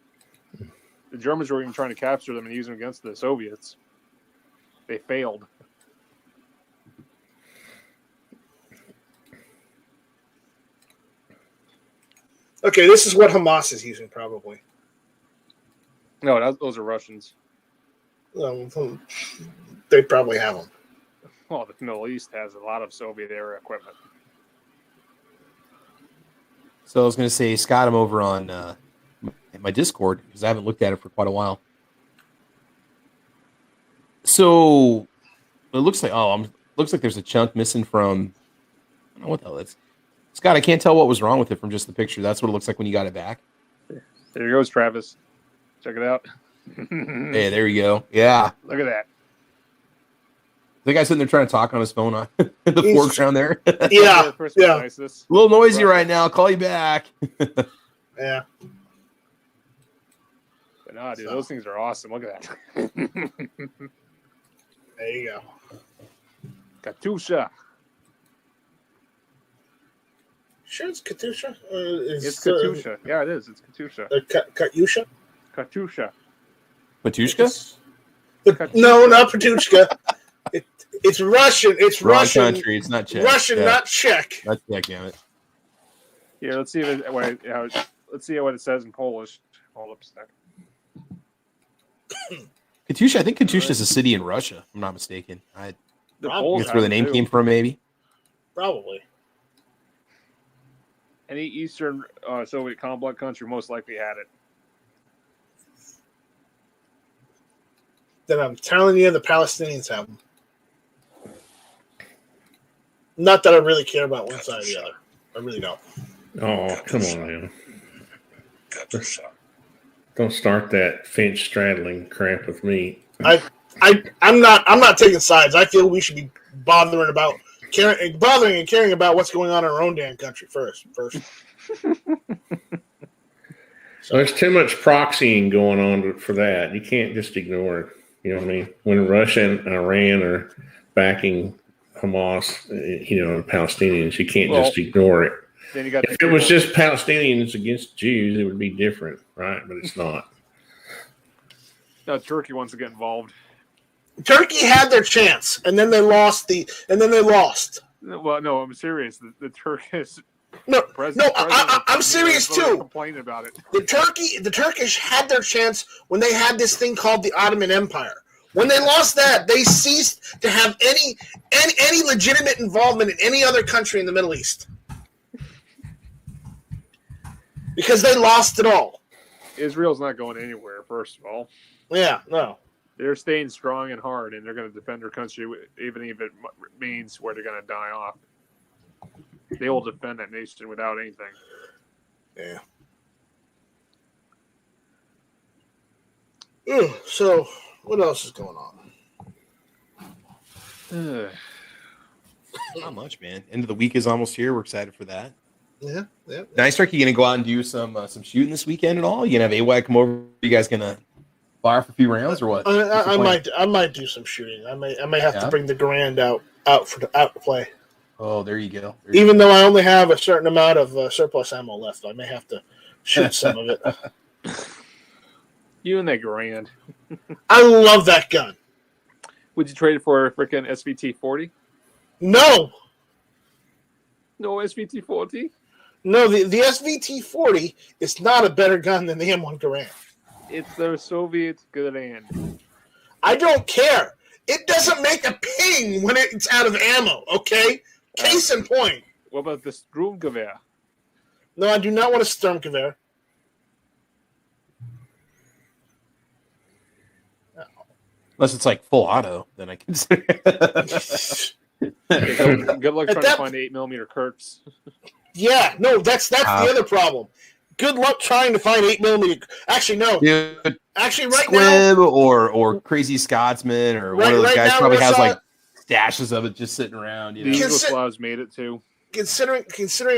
The Germans were even trying to capture them and use them against the Soviets. They failed. Okay, this is what Hamas is using, probably. No, those are Russians. They probably have them. Well, the Middle East has a lot of Soviet era equipment. So I was going to say, Scott, I'm over on my Discord because I haven't looked at it for quite a while. So it looks like looks like there's a chunk missing from. I don't know what the hell that's. Scott, I can't tell what was wrong with it from just the picture. That's what it looks like when you got it back. There goes Travis. Check it out. Hey, there you go. Yeah, Look at that. the guy sitting there trying to talk on his phone in the foreground there. Yeah, yeah. Nice, A little noisy right now. I'll call you back. Yeah. But nah, dude, those things are awesome. Look at that. There you go. Katusha. Sure, it's Katusha. It's Katusha. Yeah, it is. It's Katusha. Katyusha? Katusha. Matushka? No, not Patushka. It's Russian. It's Wrong Russian. country. It's not Czech. Russian, Yeah. not Czech. Not Czech, damn it. Here, let's see let's see what it says in Polish. Hold up a second. Katusha, I think Katusha is a city in Russia. If I'm not mistaken. I The Rob- Poles guess where the have it, name too. came from, maybe. Probably. Any Eastern Soviet complex country most likely had it. Then I'm telling you, the Palestinians have them. Not that I really care about one side or the other. I really don't. Oh, come on, man. Don't start that Finch straddling crap with me. I'm not taking sides. I feel we should be bothering and caring about what's going on in our own damn country first. So there's too much proxying going on for that. You can't just ignore it. You know what I mean? When Russia and Iran are backing Hamas, the Palestinians, you can't just ignore it. Then you got If it was just Palestinians against Jews, it would be different, right? But it's not. no, Turkey wants to get involved. Turkey had their chance, and then they lost. Well, no, I'm serious. The Turkish No, president, I'm serious too. Complaining about it. The Turkish had their chance when they had this thing called the Ottoman Empire. When they lost that, they ceased to have any legitimate involvement in any other country in the Middle East. Because they lost it all. Israel's not going anywhere, first of all. Yeah, no. They're staying strong and hard, and they're going to defend their country, even if it means where they're going to die off. They will defend that nation without anything. Yeah. So, what else is going on? Not much, man. End of the week is almost here. We're excited for that. Yeah. Nice, Strike. You gonna go out and do some shooting this weekend at all? You gonna have AWAC come over? You guys gonna fire for a few rounds or what? I might do some shooting. I may have to bring the Garand out to play. Oh, there you go. Even though I only have a certain amount of surplus ammo left, I may have to shoot some of it. You and that Grand. I love that gun. Would you trade it for a freaking SVT-40? No, SVT-40? no. The SVT-40 is not a better gun than the M1 Garand. It's the Soviet Garand. I don't care. It doesn't make a ping when it's out of ammo. Okay. Case in point. What about the Stromgewehr? No, I do not want a Sturmgewehr. Unless it's like full auto, then I consider. Good luck trying to find 8mm Kurtz. Yeah, no, that's the other problem. Good luck trying to find 8mm. Actually, no. Dude, Actually, right Squib now, or Crazy Scotsman or one of those guys probably has like stashes of it just sitting around. The Yugoslavs made it too. Considering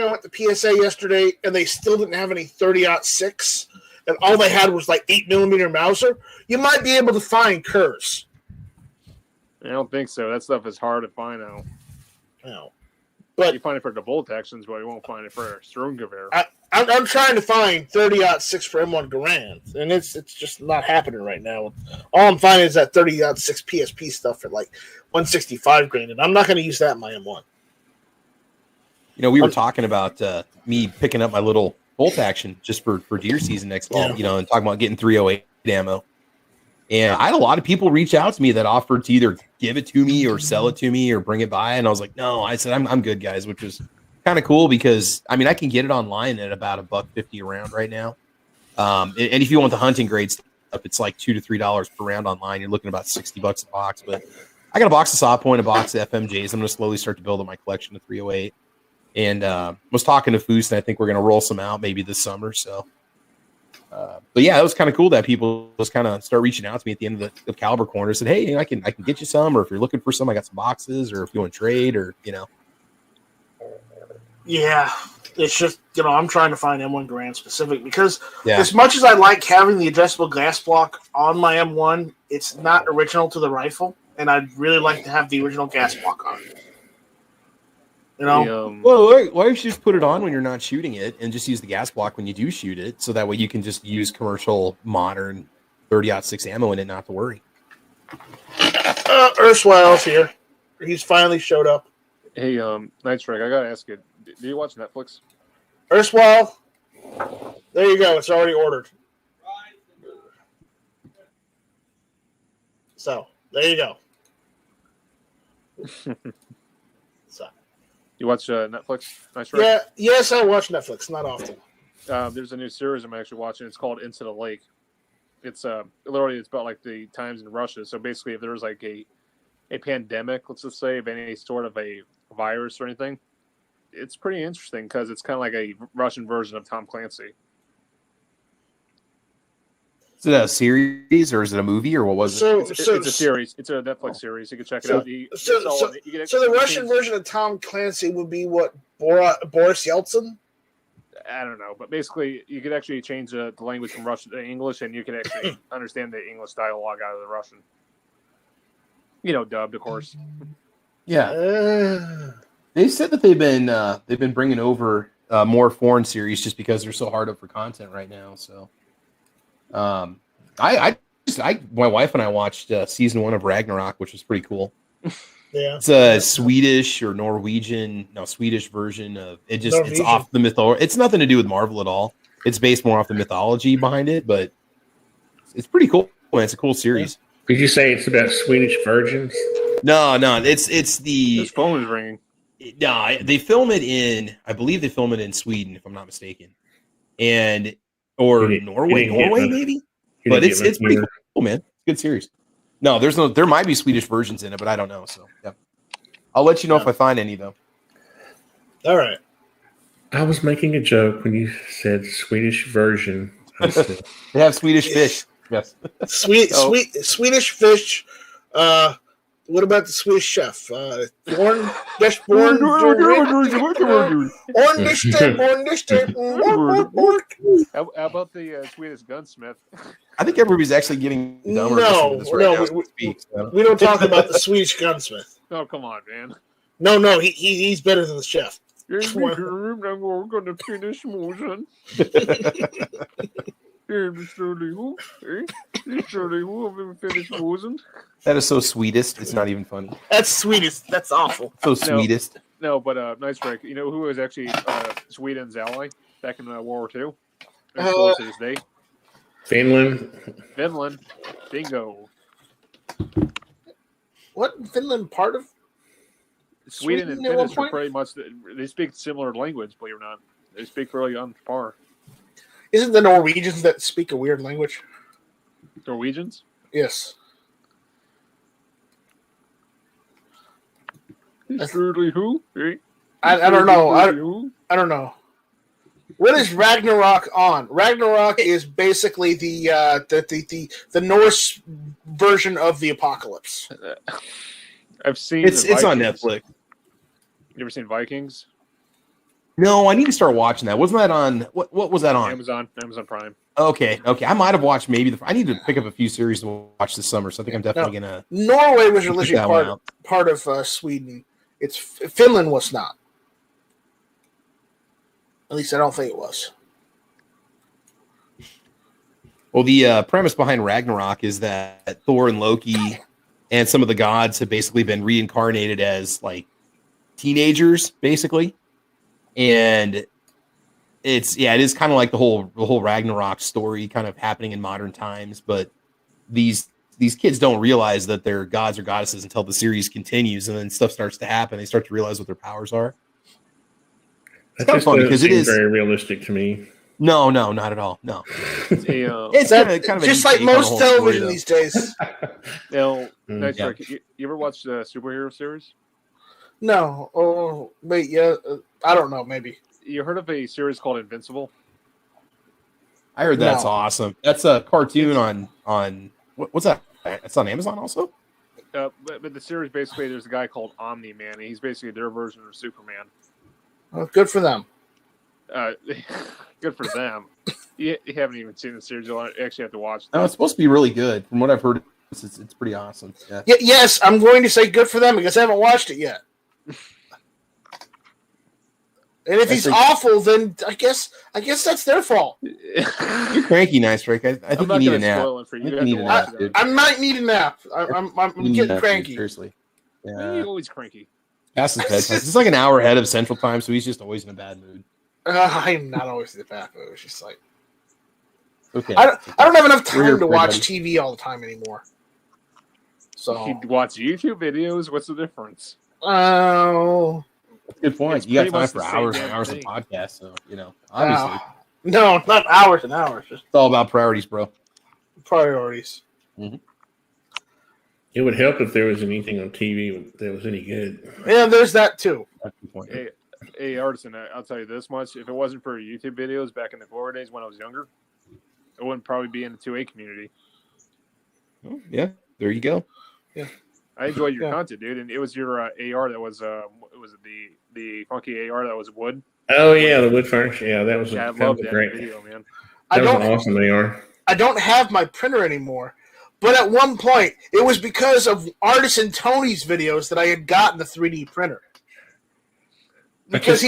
I went to PSA yesterday and they still didn't have any 30-06, and all they had was like 8mm Mauser, you might be able to find Kurz. I don't think so. That stuff is hard to find out. No. But But you find it for the bolt actions, but you won't find it for Stromgewehr. I'm trying to find 30-06 for M1 Garand, and it's just not happening right now. All I'm finding is that 30-06 PSP stuff at like 165 grand, and I'm not going to use that in my M1. You know, we were talking about me picking up my little bolt action just for deer season next fall, Yeah. and talking about getting 308 ammo. And I had a lot of people reach out to me that offered to either give it to me or sell it to me or bring it by. And I was like, no, I said, I'm good, guys, which is kind of cool because, I mean, I can get it online at about $1.50 a round right now. And if you want the hunting grade stuff, it's like $2 to $3 per round online. You're looking at about $60 a box. But I got a box of Saw Point, a box of FMJs. I'm going to slowly start to build up my collection of 308. And was talking to Foose, and I think we're going to roll some out maybe this summer. So, but yeah, it was kind of cool that people just kind of start reaching out to me at the end of the Caliber Corner. Said, hey, I can get you some, or if you're looking for some, I got some boxes, or if you want to trade, or Yeah, it's just I'm trying to find M1 Garand specific because as much as I like having the adjustable gas block on my M1, it's not original to the rifle, and I'd really like to have the original gas block on it. Well, why don't you just put it on when you're not shooting it and just use the gas block when you do shoot it, so that way you can just use commercial modern 30-06 ammo in it, not to worry. Urswile's here. He's finally showed up. Hey, Night Strike, I gotta ask you, do you watch Netflix? Urswile, there you go. It's already ordered. So there you go. You watch Netflix? Nice, right? Yeah, yes, I watch Netflix. Not often. There's a new series I'm actually watching. It's called Into the Lake. It's literally it's about like the times in Russia. So basically, if there was like a pandemic, let's just say, of any sort of a virus or anything, it's pretty interesting because it's kind of like a Russian version of Tom Clancy. Is it a series or is it a movie or what was it? It's a series. It's a Netflix series. You can check it out. So the Russian version of Tom Clancy would be what? Boris Yeltsin? I don't know, but basically, you could actually change the language from Russian to English, and you could actually understand the English dialogue out of the Russian. Dubbed, of course. Yeah. They said that they've been bringing over more foreign series just because they're so hard up for content right now. So. My wife and I watched season 1 of Ragnarok, which was pretty cool. Yeah, it's a Swedish or Swedish version of it. It's off the mythology. It's nothing to do with Marvel at all. It's based more off the mythology behind it, but it's pretty cool. It's a cool series. Did you say it's about Swedish virgins? No, it's the This phone is ringing. No, they film it in. I believe they film it in Sweden, if I'm not mistaken, or Norway maybe. But it's pretty cool, man. Good series. No, there might be Swedish versions in it, but I don't know. So yeah, I'll let you know if I find any though. All right. I was making a joke when you said Swedish version. They have Swedish fish. Yes. Swedish fish. What about the Swedish chef? How about the Swedish gunsmith? I think everybody's actually getting dumber. We don't talk about the Swedish gunsmith. Oh, come on, man. No, he's better than the chef. I'm going to finish motion. That is so sweetest. It's not even funny. That's sweetest. That's awful. So sweetest. No, but Night Strike. You know who was actually Sweden's ally back in World War II? To this day. Finland. Bingo. What? Finland part of? Sweden and Finnish are pretty much. They speak similar language, believe it or not. They speak really on par. Isn't the Norwegians that speak a weird language? Norwegians? Yes. It's really who? I don't know. I don't know. What is Ragnarok on? Ragnarok is basically the Norse version of the apocalypse. I've seen it's on Netflix. You ever seen Vikings? No, I need to start watching that. Wasn't that on? What was that on? Amazon Prime. Okay. I might have watched maybe I need to pick up a few series to watch this summer. So I think I'm definitely gonna. Norway was originally part of Sweden. Finland was not. At least I don't think it was. Well, the premise behind Ragnarok is that Thor and Loki and some of the gods have basically been reincarnated as like teenagers, basically. And it is kind of like the whole Ragnarok story kind of happening in modern times, but these these kids don't realize that they're gods or goddesses until the series continues, and then stuff starts to happen. They start to realize what their powers are. It's kind of fun because it is very realistic to me. No, not at all. No, it's kind of just like most television these days. Nice. Yeah. You ever watch the superhero series? No. Oh, wait. Yeah, I don't know. Maybe you heard of a series called Invincible? I heard that's awesome. That's a cartoon on what's that? It's on Amazon also. But the series basically, there's a guy called Omni-Man, and he's basically their version of Superman. Well, good for them. Good for them. You haven't even seen the series. You'll actually have to watch it. No, it's supposed to be really good. From what I've heard, it's pretty awesome. Yeah. Yes, I'm going to say good for them because I haven't watched it yet. And if he's awful, then I guess that's their fault. You're cranky, Nice Rick. I think you need a nap. I might need a nap. I'm getting cranky. Seriously. Yeah. You're always cranky. Past his bedtime. It's like an hour ahead of Central Time, so he's just always in a bad mood. I'm not always in a bad mood. It's just like I don't have enough time to watch TV all the time anymore. So you watch YouTube videos. What's the difference? Oh. That's a good point. You got time for hours and hours of podcasts, so obviously. No, not hours and hours. It's all about priorities, bro. Priorities. Mm-hmm. It would help if there was anything on TV that was any good. Yeah, there's that too. That's a good point. Hey, Artisan, I'll tell you this much: if it wasn't for YouTube videos back in the glory days when I was younger, I wouldn't probably be in the 2A community. Oh, yeah, there you go. Yeah. I enjoyed your content, dude, and it was your AR that was the funky AR that was wood. Oh yeah, the wood furnish. Yeah, that was I loved that great video, man. That was an awesome AR. I don't have my printer anymore, but at one point it was because of Artisan Tony's videos that I had gotten the 3D printer. Because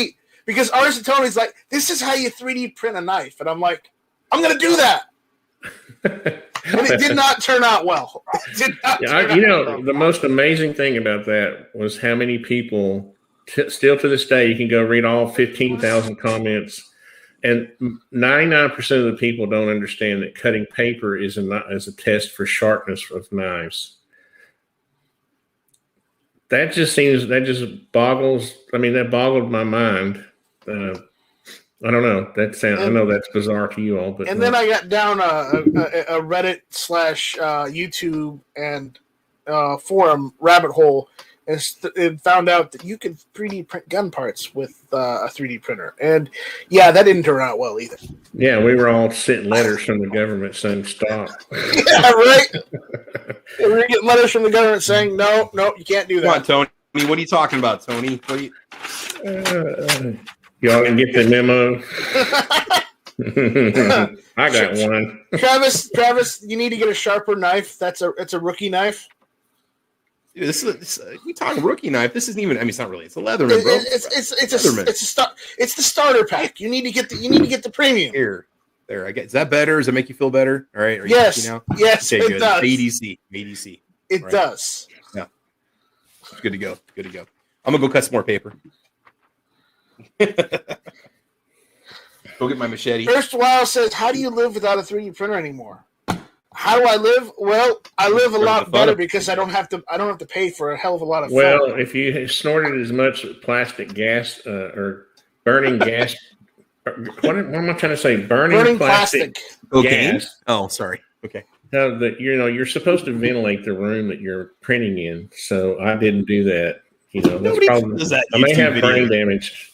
Artisan Tony's like, this is how you 3D print a knife, and I'm like, I'm gonna do that. And it did not turn out well. The most amazing thing about that was how many people, still to this day, you can go read all 15,000 comments, and 99% of the people don't understand that cutting paper is a test for sharpness of knives. That boggled my mind. I don't know. I know that's bizarre to you all, but then I got down a Reddit / YouTube and forum rabbit hole and found out that you can 3D print gun parts with a 3D printer, and that didn't turn out well either. Yeah, we were all sending letters from the government saying stop. Yeah, right. We were getting letters from the government saying no, you can't do that. Come on, Tony. What are you talking about, Tony? Y'all can get the memo. I got one. Travis, you need to get a sharper knife. It's a rookie knife. Dude, you talking rookie knife? This isn't even. I mean, it's not really. It's a Leatherman, bro. It's the starter pack. You need to get the premium. Here, there. I get. Is that better? Does that make you feel better? All right. Are you yes. Now? Yes. Okay, it good. does. ADC. It right. does. Yeah. Good to go. I'm gonna go cut some more paper. Go get my machete. Erstwhile says, how do you live without a 3D printer anymore? How do I live? Well, I live a lot better because I don't have to pay for a hell of a lot of food. If you snorted as much plastic gas or burning gas, what am I trying to say? Burning plastic gas. Oh, sorry. Okay. No, you're supposed to ventilate the room that you're printing in, so I didn't do that. That's probably I may have brain damage.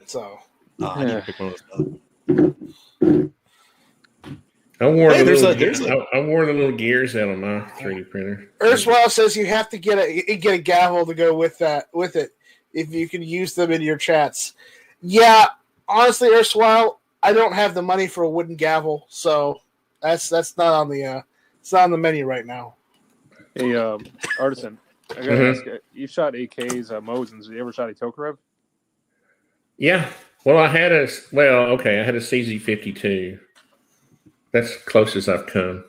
So I need to pick one of those up. I wore the little gears out on my 3D printer. Erstwhile says you have to get a gavel to go with it if you can use them in your chats. Yeah, honestly, Erstwhile, I don't have the money for a wooden gavel, so that's not on the menu right now. Hey, Artisan, I gotta ask you, you shot AKs, Mosins. Have you ever shot a Tokarev? Yeah. Well, I had a CZ52. That's close as I've come.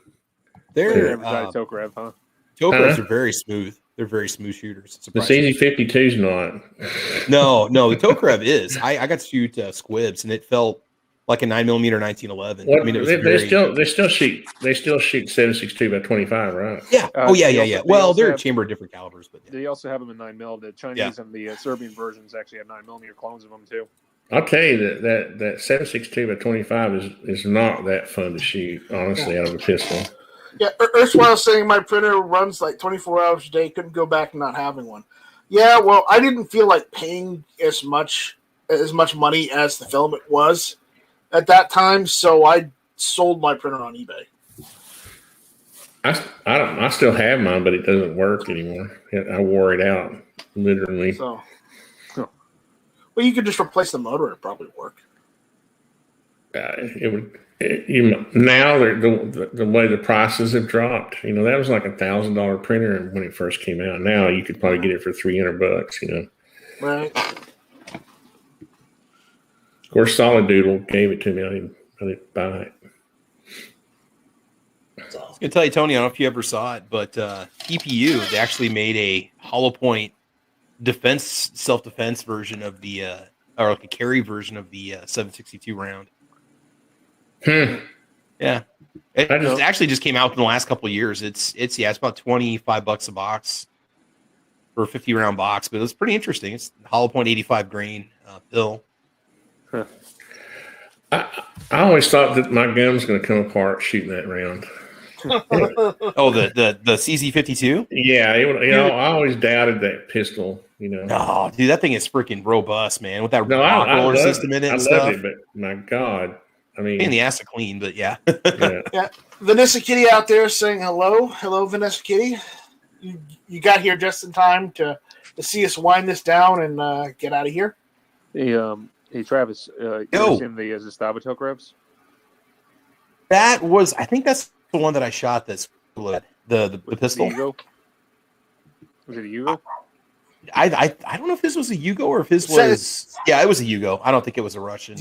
They're Tokarev, huh? Tokarevs are very smooth. They're very smooth shooters. The CZ52's not. No, the Tokarev is. I got to shoot squibs, and it felt like a 9mm 1911. Well, I mean, it was they still shoot 7.62 by 25, right? Yeah. Yeah. Well, they're a chamber of different calibers, but they also have them in 9mm. The Chinese and the Serbian versions actually have 9mm clones of them too. I'll tell you that 7.62 by 25 is not that fun to shoot, honestly, out of a pistol. Yeah, Erstwhile saying my printer runs like 24 hours a day. Couldn't go back and not having one. Yeah, well, I didn't feel like paying as much money as the filament was at that time, so I sold my printer on eBay. I still have mine, but it doesn't work anymore. I wore it out, literally. So, well, you could just replace the motor; it'd probably work. It would. Now the way the prices have dropped, that was like $1,000 printer when it first came out. Now you could probably get it for $300. Right. Of course, Solid Doodle gave it to me. I didn't buy it. I was gonna tell you, Tony. I don't know if you ever saw it, but EPU they actually made a hollow point self-defense version of the or like a carry version of the 7.62 round. Yeah, it actually just came out in the last couple of years. It's about $25 a box for a 50-round box, but it's pretty interesting. It's hollow point 85 grain pill. I always thought that my gun was going to come apart shooting that round. Oh, the CZ52? Yeah, I always doubted that pistol. Oh, dude, that thing is freaking robust, man. With that roller system in it and stuff. I loved it, but my God. I mean, in the ass to clean, but yeah. Yeah. Vanessa Kitty out there saying hello, Vanessa Kitty. You got here just in time to see us wind this down and get out of here. Hey Travis, you ever seen the Zastava Revs? I think that's the one that I shot. That's the pistol. The Yugo? Was it a Yugo? I don't know if his was a Yugo or if his was. Yeah, it was a Yugo. I don't think it was a Russian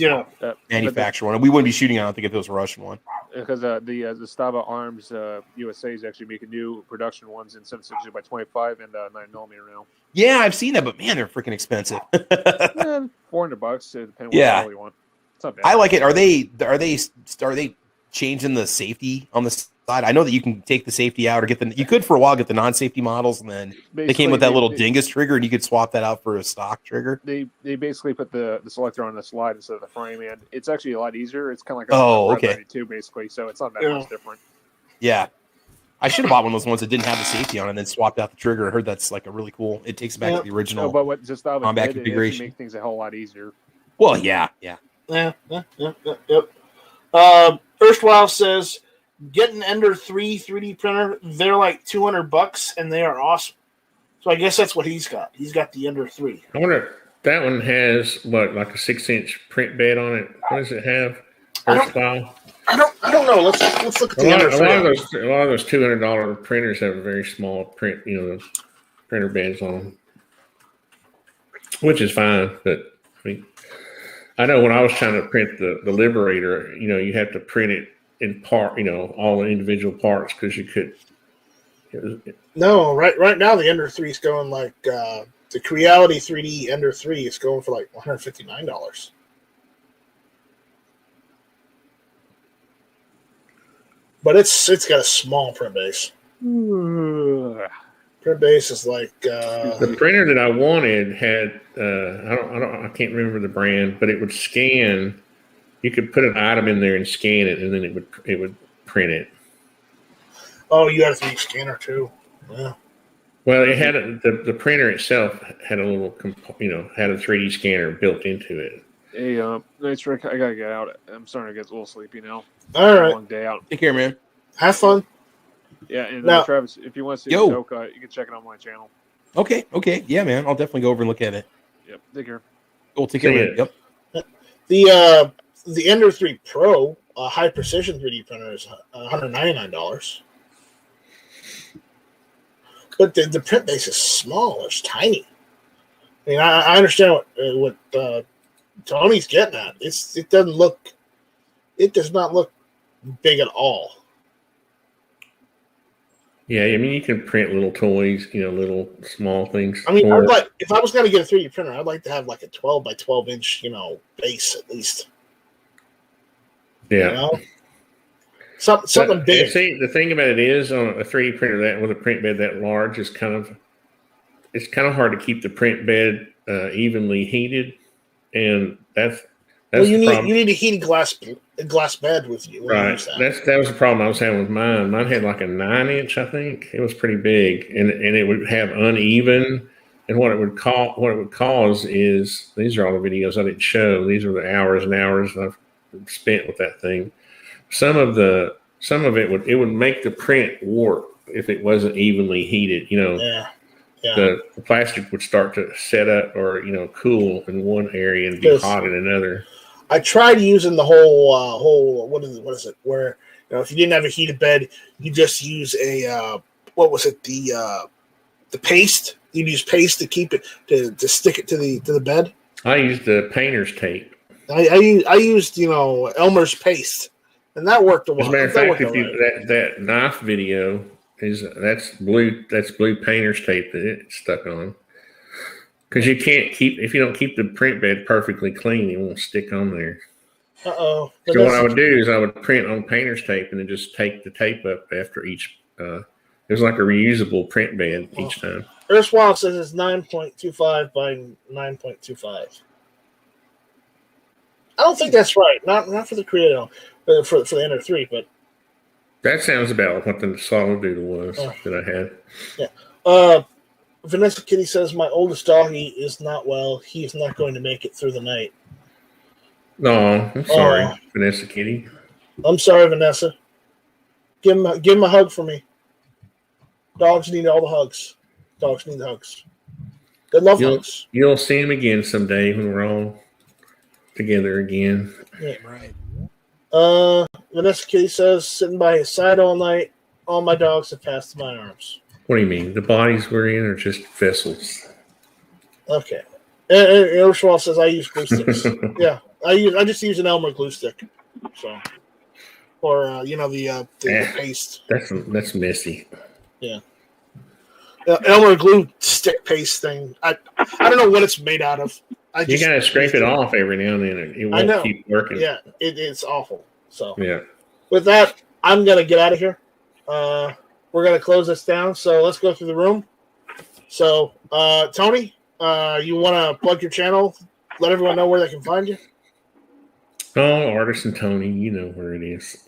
manufacturer one. We wouldn't be shooting. I don't think if it was a Russian one. Because the Stava Arms USA is actually making new production ones in 7.62 by 25 and 9mm now. Yeah, I've seen that, but man, they're freaking expensive. $400, depending on what you want. It's not bad. I like it. Are they changing the safety on the side? I know that you can take the safety out or you could for a while get the non-safety models, and then they came with that little dingus trigger, and you could swap that out for a stock trigger. They basically put the selector on the slide instead of the frame, and it's actually a lot easier. It's kind of like a okay, basically, so it's not that much different. Yeah, I should have bought one of those ones that didn't have the safety on, and then swapped out the trigger. I heard that's like a really cool. It takes it back to the original. But what just combat configuration make things a whole lot easier. Well, yeah. Erstwhile says, get an Ender 3 3D printer. They're like $200, and they are awesome. So I guess that's what he's got. He's got the Ender 3. I wonder if that one has like a 6-inch print bed on it. What does it have? Erstwhile? I don't know. Let's look at the Ender 3. A lot of those $200 printers have a very small print, those printer beds on them, which is fine. But I know when I was trying to print the Liberator, you have to print it in part, all the individual parts because you could. No, right now the Ender 3 is going like the Creality 3D Ender 3 is going for like $159. But it's got a small print base. Print base is like the printer that I wanted had I can't remember the brand, but it would scan. You could put an item in there and scan it, and then it would print it. Oh, you had a 3D scanner too. Yeah. Well, it had the printer itself had a little had a 3D scanner built into it. Hey, nice Rick. I gotta get out. I'm starting to get a little sleepy now. All right. Long day out. Take care, man. Have fun. Yeah, and Travis, if you want to see the joke, you can check it on my channel. Okay. Yeah, man. I'll definitely go over and look at it. Yep. Take care. Cool. Take care. Yep. The Ender 3 Pro high precision 3D printer is $199. But the print base is small. It's tiny. I mean, I understand what Tony's getting at. It does not look big at all. Yeah, I mean, you can print little toys, little small things. I mean, if I was going to get a 3D printer, I'd like to have like a 12 by 12 inch, base at least. Yeah. You know? Something big. See, the thing about it is, on a 3D printer that with a print bed that large is it's kind of hard to keep the print bed evenly heated, and that's you the problem. need a heated glass bed with you. Right. That was the problem I was having with mine. Mine had like a 9-inch, I think. It was pretty big, and it would have uneven. And what it would cause is, these are all the videos I didn't show. These are the hours and hours I've spent with that thing. Some of it would make the print warp if it wasn't evenly heated. Yeah. The plastic would start to set up or cool in one area and be hot in another. I tried using the whole what is it? Where if you didn't have a heated bed, you just use a the paste. You'd use paste to keep it to stick it to the bed. I used the painter's tape. I used Elmer's paste, and that worked a while. As a matter of fact, that knife video that's blue painter's tape that it's stuck on. Because if you don't keep the print bed perfectly clean, it won't stick on there. So what I would do is I would print on painter's tape and then just take the tape up after each. It was like a reusable print bed each time. Earthwild says it's 9.25 by 9.25. I don't think that's right. Not for the Creator, for the Ender 3, but that sounds about what the solid doodle was that I had. Yeah. Vanessa Kitty says my oldest doggy is not well. He is not going to make it through the night. No, I'm sorry, Vanessa Kitty. I'm sorry, Vanessa. Give him a hug for me. Dogs need all the hugs. Dogs need the hugs. They love hugs. You'll see him again someday when we're all together again. Yeah. Right. Vanessa Kitty says, sitting by his side all night, all my dogs have passed to my arms. What do you mean? The bodies we're in are just vessels. Okay. And Ursula says I use glue sticks. Yeah. I just use an Elmer glue stick. So, or the paste. That's messy. Yeah. Elmer glue stick paste thing. I don't know what it's made out of. You gotta scrape it off every now and then. It won't keep working. Yeah, it's awful. So yeah. With that, I'm gonna get out of here. We're gonna close this down. So let's go through the room. So Tony, you want to plug your channel? Let everyone know where they can find you. Oh, Artisan Tony, you know where it is.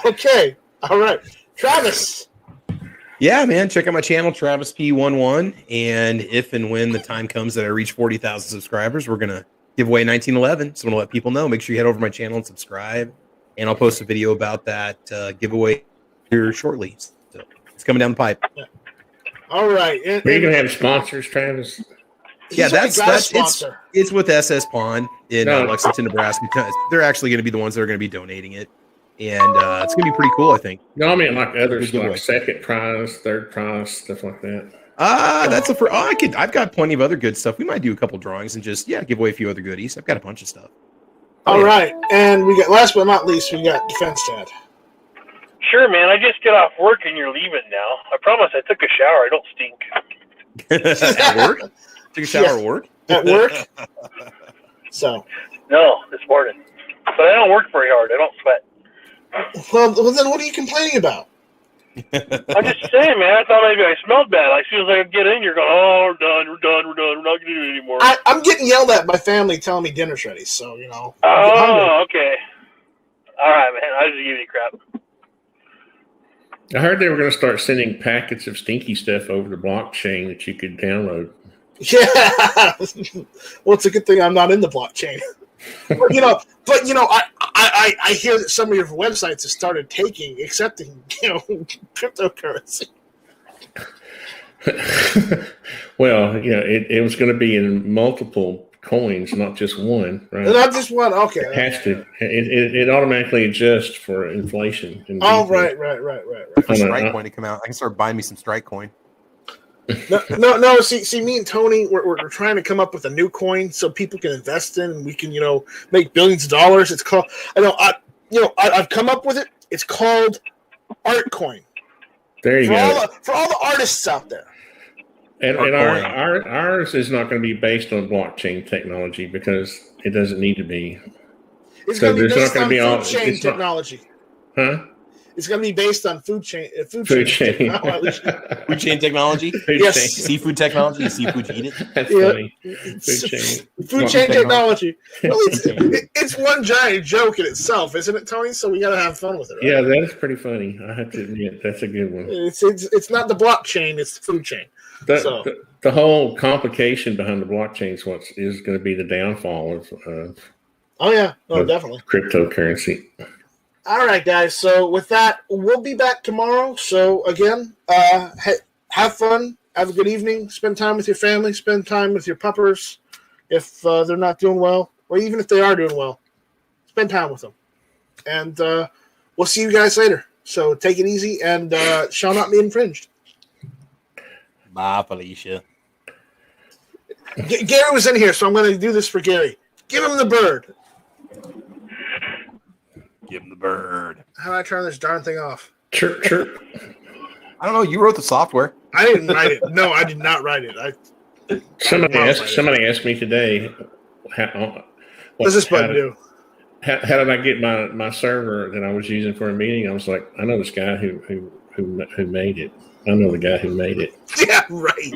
Okay. All right. Travis. Yeah, man. Check out my channel, Travis P11. And if and when the time comes that I reach 40,000 subscribers, we're going to give away 1911. So I'm going to let people know. Make sure you head over to my channel and subscribe. And I'll post a video about that giveaway here shortly. So it's coming down the pipe. Yeah. All right. Are you going to have sponsors, Travis? Yeah, it's with SS Pawn in Lexington, Nebraska. They're actually going to be the ones that are going to be donating it. And it's going to be pretty cool, I think. No, I mean like others, like second prize, third prize, stuff like that. I've got plenty of other good stuff. We might do a couple drawings and just give away a few other goodies. I've got a bunch of stuff. All right, and we got last but not least, we got Defense Dad. Sure, man. I just get off work and you're leaving now. I promise I took a shower. I don't stink. At work? Took a shower at work? At work? So. No, this morning. But I don't work very hard. I don't sweat. Well, then what are you complaining about? I'm just saying, man. I thought maybe I smelled bad. Like, as soon as I get in, you're going, oh, we're done. We're not going to do it anymore. I'm getting yelled at by family telling me dinner's ready, so, Oh, okay. All right, man. I just give you crap. I heard they were going to start sending packets of stinky stuff over the blockchain that you could download. Yeah. Well, it's a good thing I'm not in the blockchain. I hear that some of your websites have started accepting, cryptocurrency. Well, it was going to be in multiple coins, not just one, right? Not just one. Okay. It has to. It automatically adjusts for inflation. Oh, right. For Strike coin to come out, I can start buying me some Strike coin. No. See, me and Tony, we're trying to come up with a new coin so people can invest in, and we can, make billions of dollars. It's called. I've come up with it. It's called Artcoin. There you go. For all the artists out there. And ours is not going to be based on blockchain technology because it doesn't need to be. It's So going to be there's based not on gonna be all- food chain it's not- technology. Huh? It's going to be based on food chain Food chain. technology. Food chain technology, Food Yes. chain. seafood technology, seafood you eat it. That's Yeah. funny. Food chain. Food chain technology. Well, it's one giant joke in itself, isn't it, Tony? So we got to have fun with it. Right? Yeah, that is pretty funny. I have to admit, that's a good one. It's not the blockchain; it's the food chain. The whole complication behind the blockchain is what is going to be the downfall of Oh yeah, no, of definitely. cryptocurrency. All right, guys. So with that, we'll be back tomorrow. So again, have fun, have a good evening, spend time with your family, spend time with your puppers if they're not doing well, or even if they are doing well, spend time with them. And we'll see you guys later. So take it easy and shall not be infringed. Bye, Felicia. Gary was in here, so I'm going to do this for Gary. Give him the bird. Give him the bird. How do I turn this darn thing off? Chirp, chirp. I don't know. You wrote the software. I didn't write it. No, I did not write it. Somebody asked me today, What does this button do? How did I get my server that I was using for a meeting? I was like, I know this guy who made it. I know the guy who made it. Yeah, right.